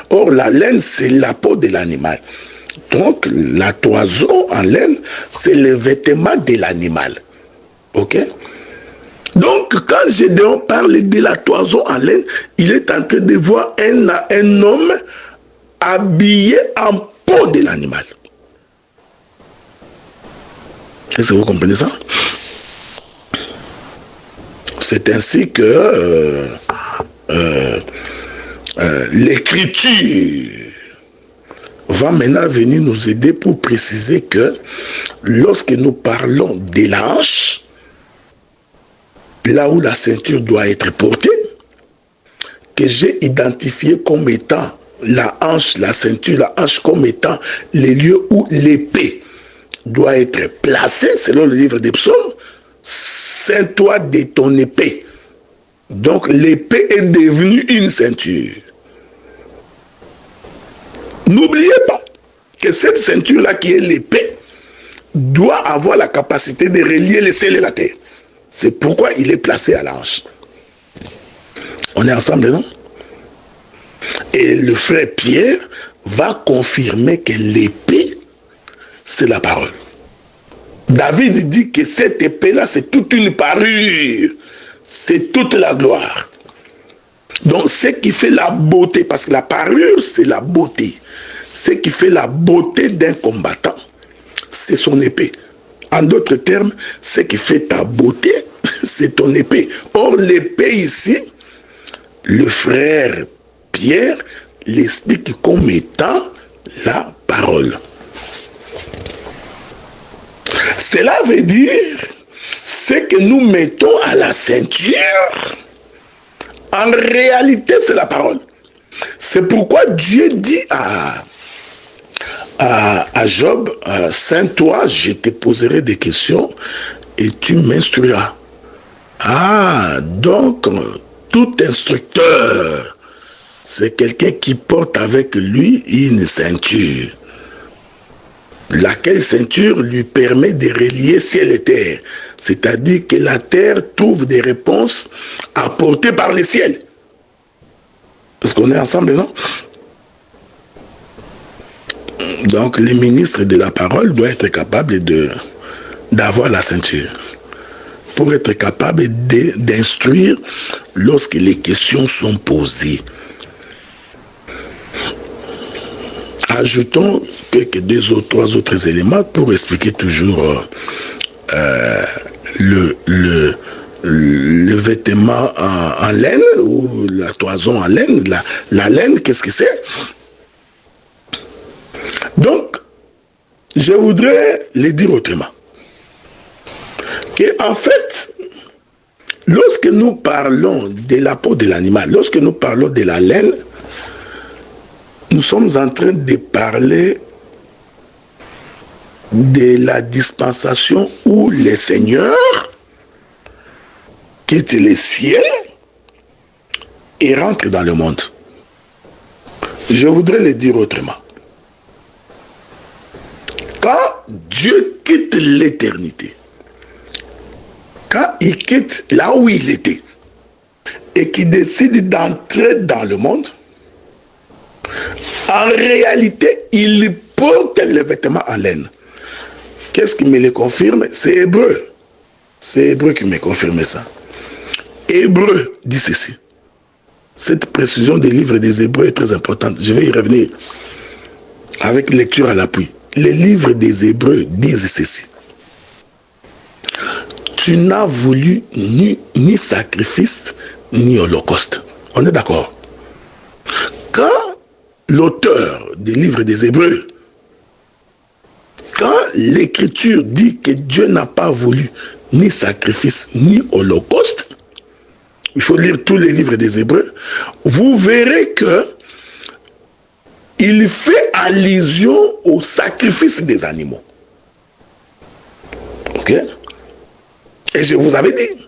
or la laine, c'est la peau de l'animal. Donc, la toison en laine, c'est le vêtement de l'animal. Ok? Donc, quand Gédéon parle de la toison en laine, il est en train de voir un homme habillé en peau de l'animal. Est-ce que vous comprenez ça? C'est ainsi que l'écriture va maintenant venir nous aider pour préciser que lorsque nous parlons de la hanche, là où la ceinture doit être portée, que j'ai identifié comme étant la hanche, la ceinture, la hanche comme étant les lieux où l'épée doit être placée, selon le livre des psaumes. Ceins-toi de ton épée. Donc l'épée est devenue une ceinture. N'oubliez pas que cette ceinture-là qui est l'épée doit avoir la capacité de relier les ciels et la terre. C'est pourquoi il est placé à la hanche. On est ensemble, non? Et le frère Pierre va confirmer que l'épée, c'est la parole. David dit que cette épée-là, c'est toute une parure. C'est toute la gloire. Donc, ce qui fait la beauté, parce que la parure, c'est la beauté. Ce qui fait la beauté d'un combattant, c'est son épée. En d'autres termes, ce qui fait ta beauté, c'est ton épée. Or, l'épée ici, le frère Pierre l'explique comme étant la parole. Cela veut dire ce que nous mettons à la ceinture, en réalité, c'est la parole. C'est pourquoi Dieu dit à Job, Ceins-toi, je te poserai des questions et tu m'instruiras. Ah, donc, tout instructeur, c'est quelqu'un qui porte avec lui une ceinture. Laquelle ceinture lui permet de relier ciel et terre. C'est-à-dire que la terre trouve des réponses apportées par le ciel. Parce qu'on est ensemble, non? Donc, les ministres de la parole doivent être capables d'avoir la ceinture. Pour être capable d'instruire lorsque les questions sont posées. Ajoutons deux ou trois autres éléments pour expliquer toujours le vêtement en laine ou la toison en laine. La laine, qu'est-ce que c'est? Donc, je voudrais le dire autrement. En fait, lorsque nous parlons de la peau de l'animal, lorsque nous parlons de la laine, nous sommes en train de parler de la dispensation où le Seigneur quitte le ciel et rentre dans le monde. Je voudrais le dire autrement. Quand Dieu quitte l'éternité, quand il quitte là où il était et qu'il décide d'entrer dans le monde, en réalité, il porte les vêtements en laine. Qu'est-ce qui me le confirme? C'est Hébreu. C'est Hébreu qui me confirme ça. Hébreu dit ceci. Cette précision des livres des Hébreux est très importante. Je vais y revenir avec lecture à l'appui. Les livres des Hébreux disent ceci. Tu n'as voulu ni sacrifice, ni holocauste. On est d'accord? Quand l'auteur des livres des Hébreux, quand l'écriture dit que Dieu n'a pas voulu ni sacrifice, ni holocauste, il faut lire tous les livres des Hébreux, vous verrez que il fait allusion au sacrifice des animaux. Ok? Et je vous avais dit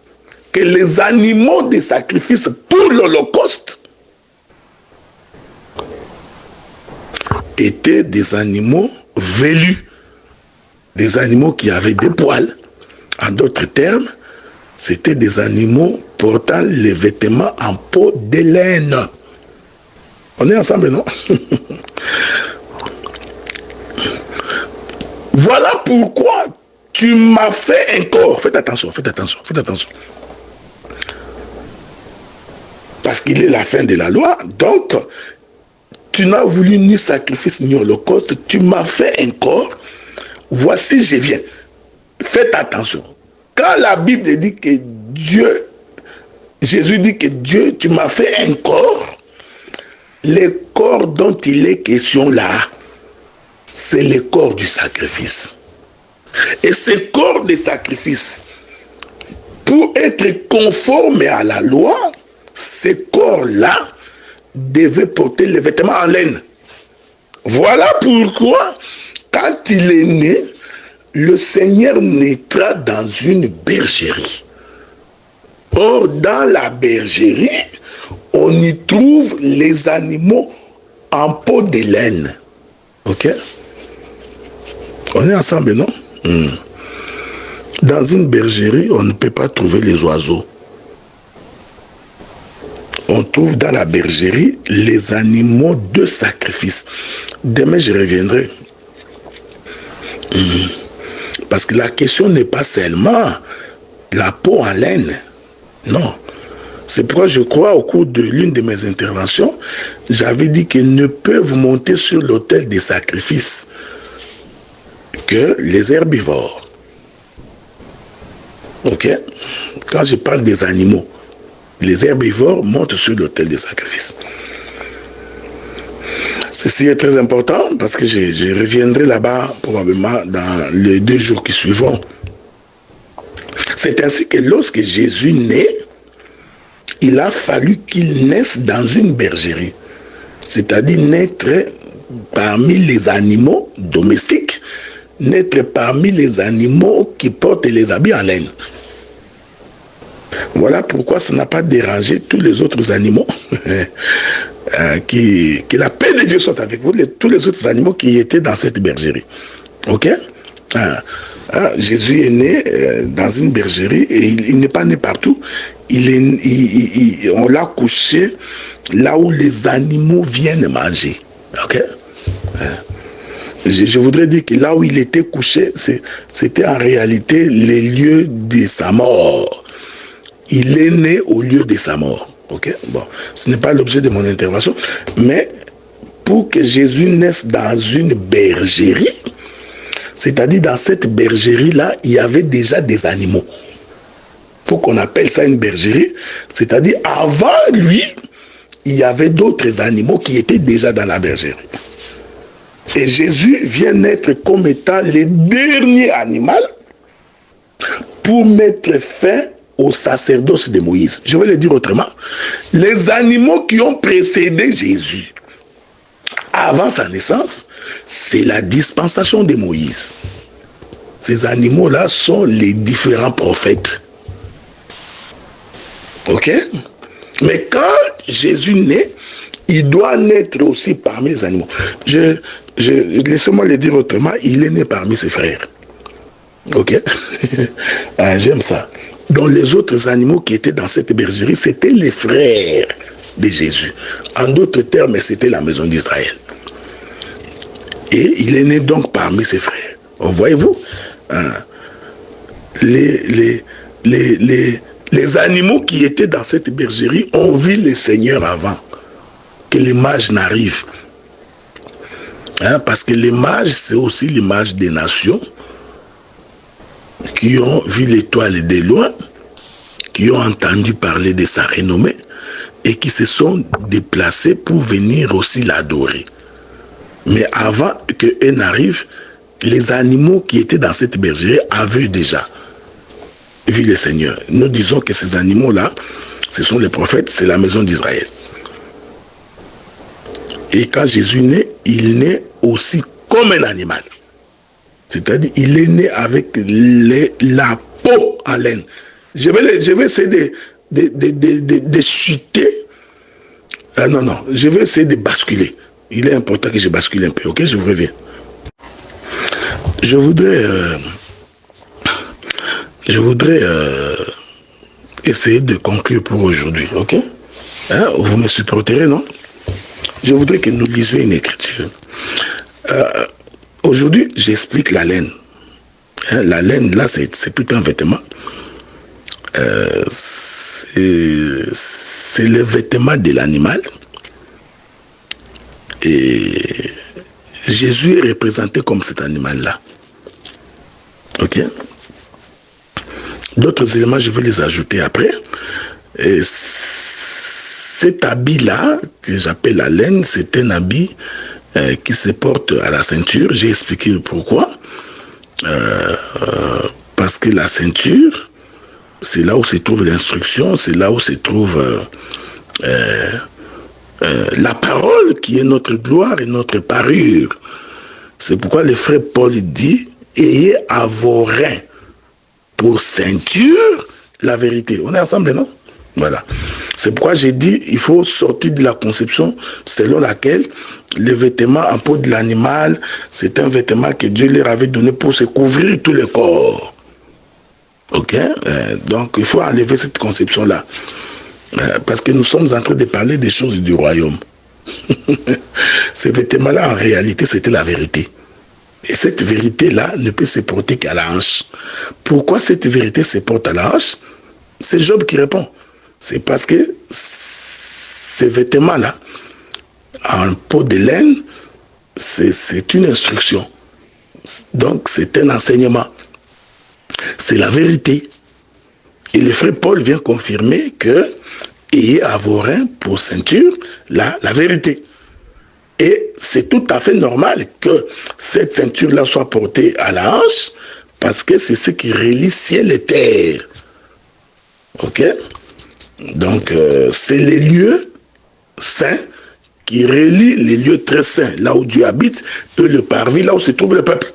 que les animaux de sacrifice pour l'Holocauste étaient des animaux velus, des animaux qui avaient des poils. En d'autres termes, c'était des animaux portant les vêtements en peau de laine. On est ensemble, non? Voilà pourquoi tu m'as fait un corps. Faites attention, faites attention, faites attention. Parce qu'il est la fin de la loi, donc tu n'as voulu ni sacrifice ni holocauste, tu m'as fait un corps, voici je viens. Faites attention. Quand la Bible dit que Dieu, Jésus dit que Dieu, tu m'as fait un corps, le corps dont il est question là, c'est le corps du sacrifice. Et ce corps de sacrifice, pour être conforme à la loi, ces corps-là devaient porter les vêtements en laine. Voilà pourquoi, quand il est né, le Seigneur naîtra dans une bergerie. Or, dans la bergerie, on y trouve les animaux en peau de laine. Ok? On est ensemble, non? Dans une bergerie, on ne peut pas trouver les oiseaux. On trouve dans la bergerie les animaux de sacrifice. Demain, je reviendrai. Parce que la question n'est pas seulement la peau en laine. Non. C'est pourquoi je crois, au cours de l'une de mes interventions, j'avais dit qu'ils ne peuvent monter sur l'autel des sacrifices que les herbivores. Ok? Quand je parle des animaux, les herbivores montent sur l'autel des sacrifices. Ceci est très important parce que je reviendrai là-bas probablement dans les 2 jours qui suivront. C'est ainsi que lorsque Jésus naît, il a fallu qu'il naisse dans une bergerie, c'est-à-dire naître parmi les animaux domestiques, naître parmi les animaux qui portent les habits en laine. Voilà pourquoi ça n'a pas dérangé tous les autres animaux. Que la paix de Dieu soit avec vous, tous les autres animaux qui étaient dans cette bergerie. Ok? Jésus est né dans une bergerie et il n'est pas né partout. On l'a couché là où les animaux viennent manger. Ok? Je voudrais dire que là où il était couché, c'était en réalité les lieux de sa mort. Il est né au lieu de sa mort. Ok? Bon, ce n'est pas l'objet de mon intervention, mais pour que Jésus naisse dans une bergerie, c'est-à-dire dans cette bergerie-là, il y avait déjà des animaux. Pour qu'on appelle ça une bergerie, c'est-à-dire avant lui, il y avait d'autres animaux qui étaient déjà dans la bergerie. Et Jésus vient naître comme étant le dernier animal pour mettre fin au sacerdoce de Moïse. Je vais le dire autrement. Les animaux qui ont précédé Jésus avant sa naissance, c'est la dispensation de Moïse. Ces animaux-là sont les différents prophètes. Ok? Mais quand Jésus naît, il doit naître aussi parmi les animaux. Laissez-moi le dire autrement, il est né parmi ses frères. Ok? J'aime ça. Donc les autres animaux qui étaient dans cette bergerie, c'était les frères de Jésus. En d'autres termes, c'était la maison d'Israël. Et il est né donc parmi ses frères. Voyez-vous, les animaux qui étaient dans cette bergerie ont vu le Seigneur avant que les mages n'arrivent. Parce que les mages, c'est aussi l'image des nations qui ont vu l'étoile de loin, qui ont entendu parler de sa renommée et qui se sont déplacés pour venir aussi l'adorer. Mais avant qu'eux n'arrivent, les animaux qui étaient dans cette bergerie avaient déjà vu le Seigneur. Nous disons que ces animaux-là, ce sont les prophètes, c'est la maison d'Israël. Et quand Jésus naît, il naît aussi comme un animal. C'est-à-dire, il est né avec la peau en laine. Je vais essayer de chuter. Non, je vais essayer de basculer. Il est important que je bascule un peu, ok? Je vous reviens. Je voudrais essayer de conclure pour aujourd'hui, ok? Vous me supporterez, non? Je voudrais que nous lisions une écriture. Aujourd'hui, j'explique la laine. La laine, là, c'est tout un vêtement. C'est le vêtement de l'animal. Et Jésus est représenté comme cet animal-là. Ok? D'autres éléments, je vais les ajouter après. Et cet habit-là, que j'appelle la laine, c'est un habit qui se porte à la ceinture. J'ai expliqué pourquoi. Parce que la ceinture c'est là où se trouve l'instruction, c'est là où se trouve la parole qui est notre gloire et notre parure. C'est pourquoi le frère Paul dit, ayez à vos reins pour ceinture la vérité. On est ensemble, non? Voilà. C'est pourquoi j'ai dit, il faut sortir de la conception selon laquelle le vêtement en peau de l'animal, c'est un vêtement que Dieu leur avait donné pour se couvrir tout le corps. Ok? Donc, il faut enlever cette conception-là. Parce que nous sommes en train de parler des choses du royaume. Ces vêtements-là, en réalité, c'était la vérité. Et cette vérité-là ne peut se porter qu'à la hanche. Pourquoi cette vérité se porte à la hanche? C'est Job qui répond. C'est parce que ces vêtements-là, en peau de laine, c'est une instruction. Donc, c'est un enseignement. C'est la vérité. Et le frère Paul vient confirmer que ayez à vos reins pour ceinture la vérité. Et c'est tout à fait normal que cette ceinture-là soit portée à la hanche, parce que c'est ce qui relie ciel et terre. Ok? Donc, c'est les lieux saints qui relient les lieux très saints, là où Dieu habite, et le parvis, là où se trouve le peuple.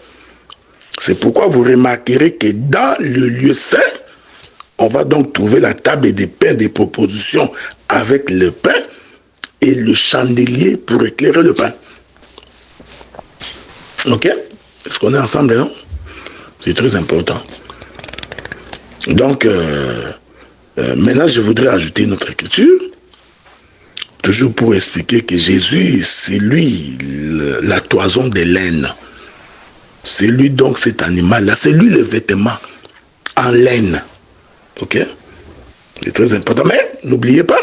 C'est pourquoi vous remarquerez que dans le lieu saint, on va donc trouver la table des pains des propositions avec le pain et le chandelier pour éclairer le pain. Ok? Est-ce qu'on est ensemble, non? C'est très important. Donc, maintenant, je voudrais ajouter une autre écriture, toujours pour expliquer que Jésus, c'est lui la toison de laine. C'est lui donc cet animal-là, c'est lui le vêtement en laine. Ok? C'est très important. Mais n'oubliez pas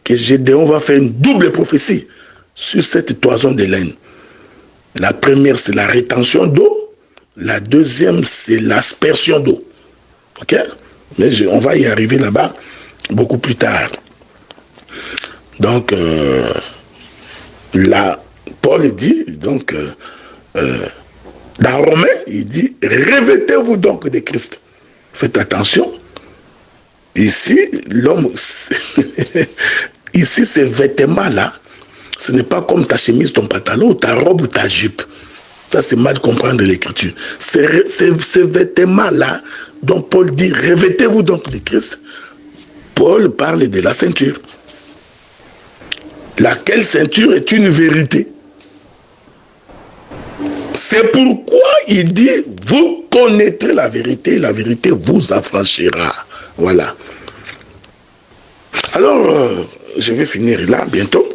que Gédéon va faire une double prophétie sur cette toison de laine. La première, c'est la rétention d'eau. La deuxième, c'est l'aspersion d'eau. Ok? Mais on va y arriver là-bas beaucoup plus tard. Donc, là, Paul dit, donc, dans Romains, il dit, revêtez-vous donc de Christ. Faites attention. Ici, l'homme, ici, ces vêtements-là, ce n'est pas comme ta chemise, ton pantalon, ou ta robe ou ta jupe. Ça, c'est mal comprendre l'écriture. Ces vêtements-là, dont Paul dit, revêtez-vous donc de Christ, Paul parle de la ceinture. Laquelle ceinture est une vérité. C'est pourquoi il dit, vous connaîtrez la vérité vous affranchira. Voilà. Alors, je vais finir là, bientôt.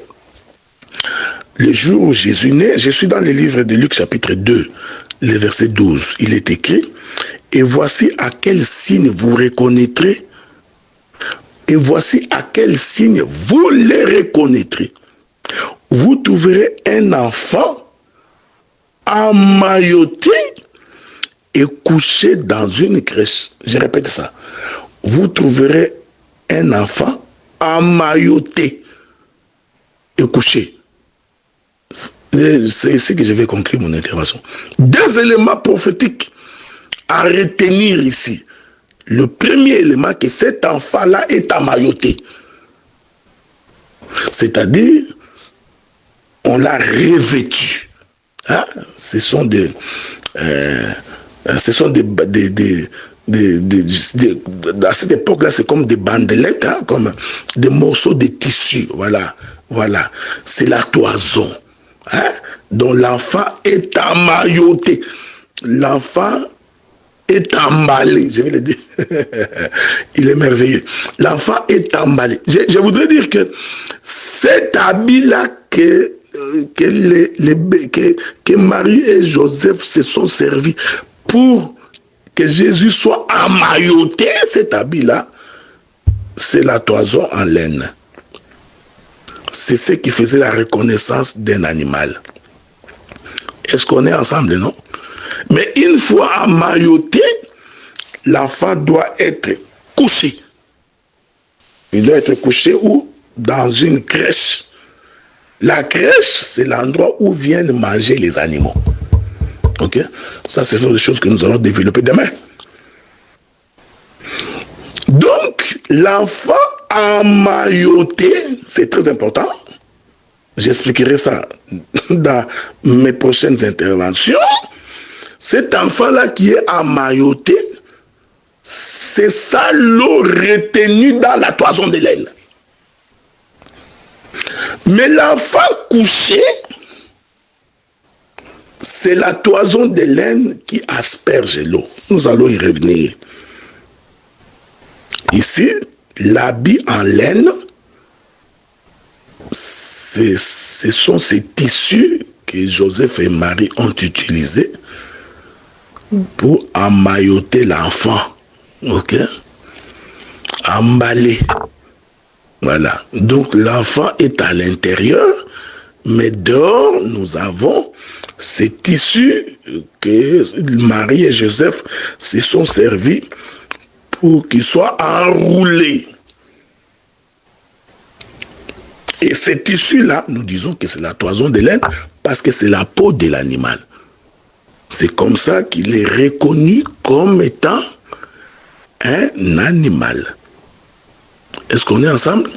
Le jour où Jésus naît, je suis dans le livre de Luc chapitre 2, le verset 12. Il est écrit, et voici à quel signe vous reconnaîtrez, et voici à quel signe vous les reconnaîtrez. Vous trouverez un enfant emmailloté et couché dans une crèche. Je répète ça. Vous trouverez un enfant emmailloté et couché. C'est ici que je vais conclure mon intervention. Deux éléments prophétiques à retenir ici. Le premier élément, que cet enfant-là est emmailloté. C'est-à-dire, on l'a revêtu. Hein? Ce sont des à cette époque-là, c'est comme des bandelettes, hein, comme des morceaux de tissu. Voilà, voilà. C'est la toison, hein, dont l'enfant est emmailloté. L'enfant est emballé, je vais le dire. Il est merveilleux. L'enfant est emballé. Je voudrais dire que cet habit-là que Marie et Joseph se sont servis pour que Jésus soit emmailloté, cet habit-là, c'est la toison en laine. C'est ce qui faisait la reconnaissance d'un animal. Est-ce qu'on est ensemble, non? Mais une fois emmailloté, l'enfant doit être couché. Il doit être couché où? Dans une crèche. La crèche, c'est l'endroit où viennent manger les animaux. Ok? Ça, ce sont des choses que nous allons développer demain. Donc, l'enfant emmailloté, c'est très important. J'expliquerai ça dans mes prochaines interventions. Cet enfant-là qui est emmailloté, c'est ça l'eau retenue dans la toison de laine. Mais l'enfant couché, c'est la toison de laine qui asperge l'eau. Nous allons y revenir. Ici, l'habit en laine, ce sont ces tissus que Joseph et Marie ont utilisés pour emmailloter l'enfant. Ok? Emballer. Voilà. Donc l'enfant est à l'intérieur, mais dehors, nous avons ces tissus que Marie et Joseph se sont servis pour qu'ils soient enroulés. Et ces tissus-là, nous disons que c'est la toison de laine parce que c'est la peau de l'animal. C'est comme ça qu'il est reconnu comme étant un animal. Est-ce qu'on est ensemble?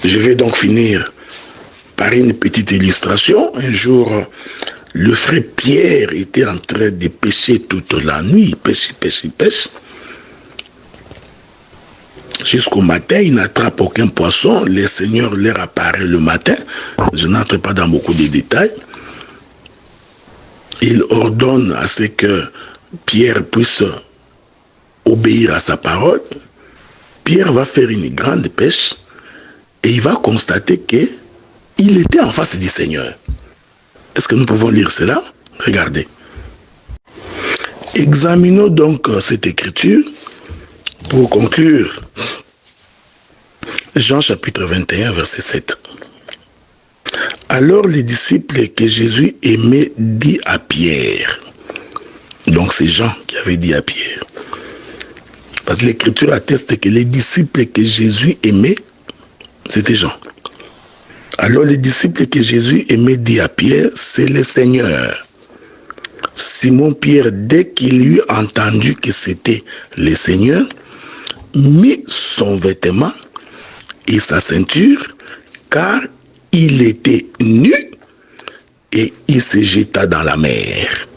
Je vais donc finir par une petite illustration. Un jour, le frère Pierre était en train de pêcher toute la nuit. Il pêche. Jusqu'au matin, il n'attrape aucun poisson. Le Seigneur leur apparaît le matin. Je n'entre pas dans beaucoup de détails. Il ordonne à ce que Pierre puisse obéir à sa parole. Pierre va faire une grande pêche et il va constater qu'il était en face du Seigneur. Est-ce que nous pouvons lire cela? Regardez. Examinons donc cette écriture pour conclure. Jean chapitre 21, verset 7. Alors les disciples que Jésus aimait dit à Pierre. Donc c'est Jean qui avait dit à Pierre. Parce que l'écriture atteste que les disciples que Jésus aimait, c'était Jean. Alors les disciples que Jésus aimait dit à Pierre, c'est le Seigneur. Simon Pierre, dès qu'il eut entendu que c'était le Seigneur, mit son vêtement et sa ceinture, car il était nu, et il se jeta dans la mer.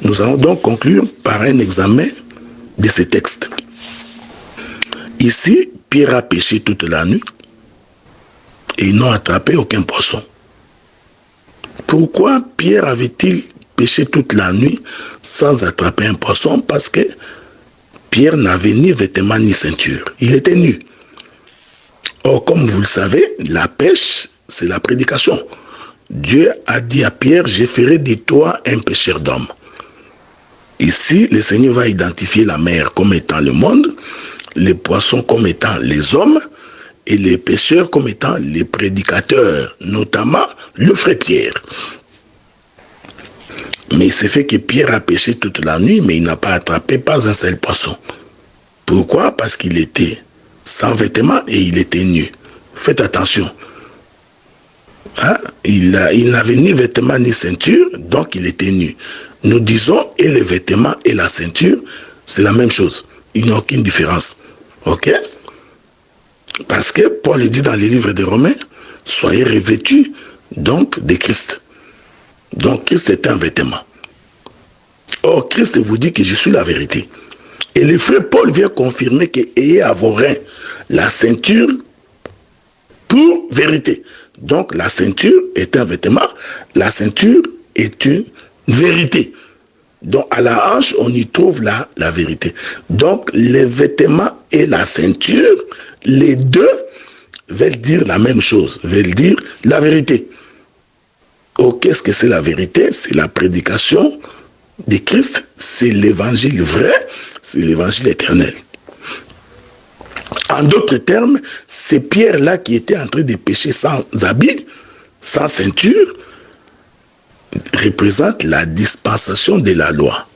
Nous allons donc conclure par un examen de ces textes. Ici, Pierre a pêché toute la nuit et ils n'ont attrapé aucun poisson. Pourquoi Pierre avait-il pêché toute la nuit sans attraper un poisson? Parce que Pierre n'avait ni vêtements ni ceinture. Il était nu. Or, comme vous le savez, la pêche, c'est la prédication. Dieu a dit à Pierre, je ferai de toi un pêcheur d'hommes. Ici, le Seigneur va identifier la mer comme étant le monde, les poissons comme étant les hommes, et les pêcheurs comme étant les prédicateurs, notamment le frère Pierre. Mais il s'est fait que Pierre a pêché toute la nuit, mais il n'a pas attrapé pas un seul poisson. Pourquoi? Parce qu'il était sans vêtements et il était nu. Faites attention. Hein? Il n'avait ni vêtements ni ceinture, donc il était nu. Nous disons, et les vêtements et la ceinture, c'est la même chose. Il n'y a aucune différence. Ok? Parce que Paul dit dans les livres des Romains, soyez revêtus donc de Christ. Donc Christ est un vêtement. Or, Christ vous dit que je suis la vérité. Et le frère Paul vient confirmer que ayez à vos reins la ceinture pour vérité. Donc la ceinture est un vêtement, la ceinture est une vérité. Donc à la hanche, on y trouve la vérité. Donc les vêtements et la ceinture, les deux veulent dire la même chose, veulent dire la vérité. Oh, qu'est-ce que c'est la vérité? C'est la prédication de Christ, c'est l'évangile vrai, c'est l'évangile éternel. En d'autres termes, c'est Pierre-là qui était en train de pêcher sans habit, sans ceinture, représente la dispensation de la loi.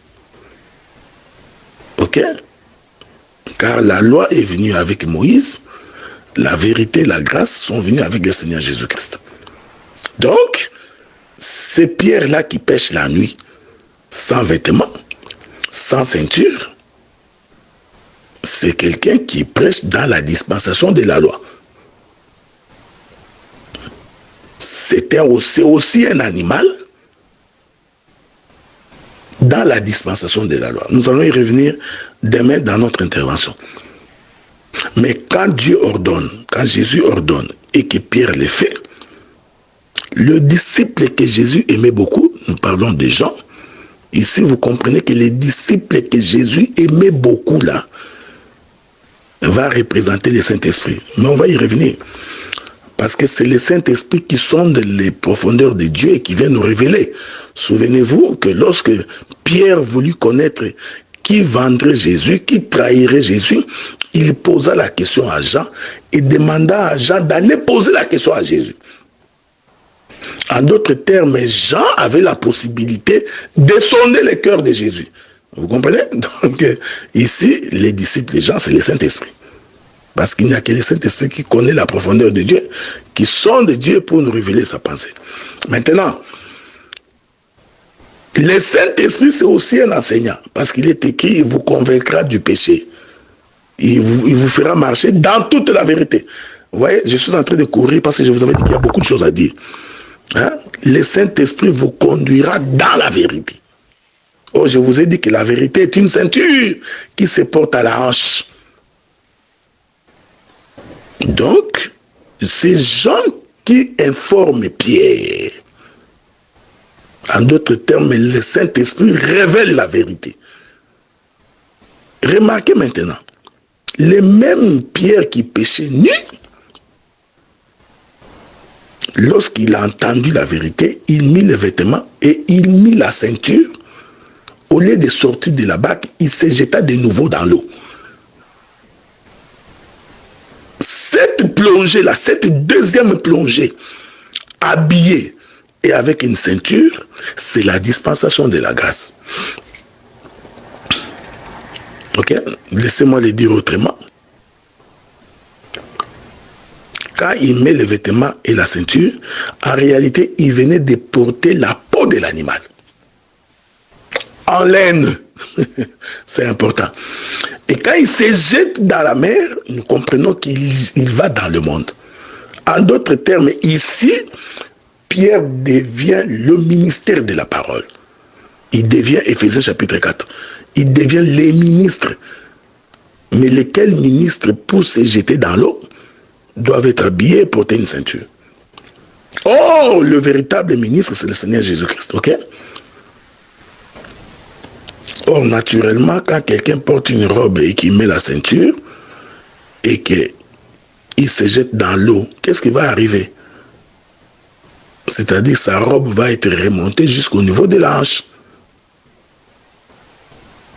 Ok? Car la loi est venue avec Moïse, la vérité et la grâce sont venues avec le Seigneur Jésus-Christ. Donc, c'est Pierre-là qui pêche la nuit, sans vêtements, sans ceinture, c'est quelqu'un qui prêche dans la dispensation de la loi. C'est aussi un animal dans la dispensation de la loi. Nous allons y revenir demain dans notre intervention. Mais quand Dieu ordonne, quand Jésus ordonne et que Pierre le fait, le disciple que Jésus aimait beaucoup, nous parlons de Jean, ici vous comprenez que les disciples que Jésus aimait beaucoup là, va représenter le Saint-Esprit. Mais on va y revenir. Parce que c'est le Saint-Esprit qui sonde les profondeurs de Dieu et qui vient nous révéler. Souvenez-vous que lorsque Pierre voulut connaître qui vendrait Jésus, qui trahirait Jésus, il posa la question à Jean et demanda à Jean d'aller poser la question à Jésus. En d'autres termes, Jean avait la possibilité de sonder le cœur de Jésus. Vous comprenez? Donc ici, les disciples de Jean, c'est le Saint-Esprit. Parce qu'il n'y a que le Saint-Esprit qui connaît la profondeur de Dieu, qui sonde Dieu pour nous révéler sa pensée. Maintenant, le Saint-Esprit, c'est aussi un enseignant, parce qu'il est écrit, il vous convaincra du péché. Il vous fera marcher dans toute la vérité. Vous voyez, je suis en train de courir parce que je vous avais dit qu'il y a beaucoup de choses à dire. Hein? Le Saint-Esprit vous conduira dans la vérité. Oh, je vous ai dit que la vérité est une ceinture qui se porte à la hanche. Donc, c'est Jean qui informe Pierre. En d'autres termes, le Saint-Esprit révèle la vérité. Remarquez maintenant, le même Pierre qui péchait nu, lorsqu'il a entendu la vérité, il mit les vêtements et il mit la ceinture. Au lieu de sortir de la barque, il se jeta de nouveau dans l'eau. Cette plongée-là, cette deuxième plongée, habillée et avec une ceinture, c'est la dispensation de la grâce. Ok? Laissez-moi le dire autrement. Quand il met les vêtements et la ceinture, en réalité, il venait de porter la peau de l'animal. En laine. C'est important. Et quand il se jette dans la mer, nous comprenons qu'il va dans le monde. En d'autres termes, ici, Pierre devient le ministère de la parole. Il devient, Éphésiens chapitre 4, il devient les ministres. Mais lesquels ministres, pour se jeter dans l'eau, doivent être habillés et porter une ceinture. Oh, le véritable ministre, c'est le Seigneur Jésus-Christ, ok? Or, naturellement, quand quelqu'un porte une robe et qu'il met la ceinture, et qu'il se jette dans l'eau, qu'est-ce qui va arriver? C'est-à-dire sa robe va être remontée jusqu'au niveau de la hanche.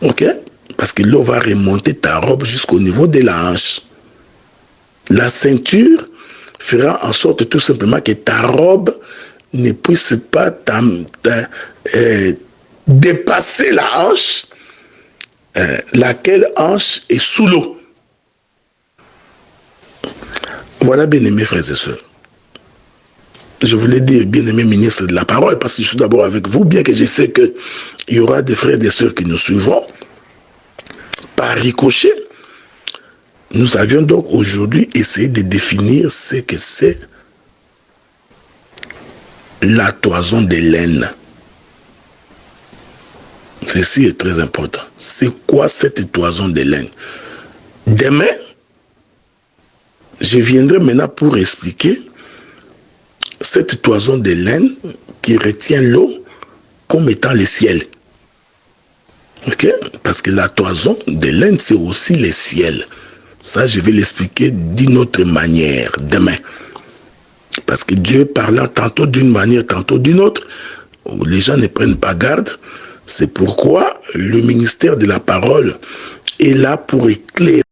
Ok? Parce que l'eau va remonter ta robe jusqu'au niveau de la hanche. La ceinture fera en sorte tout simplement que ta robe ne puisse pas dépasser la hanche, laquelle hanche est sous l'eau. Voilà, bien-aimés frères et sœurs. Je voulais dire, bien-aimé ministre de la parole, parce que je suis d'abord avec vous, bien que je sais qu'il y aura des frères et des sœurs qui nous suivront. Par ricochet, nous avions donc aujourd'hui essayé de définir ce que c'est la toison de laine. Ceci est très important. C'est quoi cette toison de laine? Demain, je viendrai maintenant pour expliquer cette toison de laine qui retient l'eau comme étant le ciel. Ok? Parce que la toison de laine, c'est aussi le ciel. Ça, je vais l'expliquer d'une autre manière demain. Parce que Dieu parlant tantôt d'une manière, tantôt d'une autre, les gens ne prennent pas garde. C'est pourquoi le ministère de la parole est là pour éclairer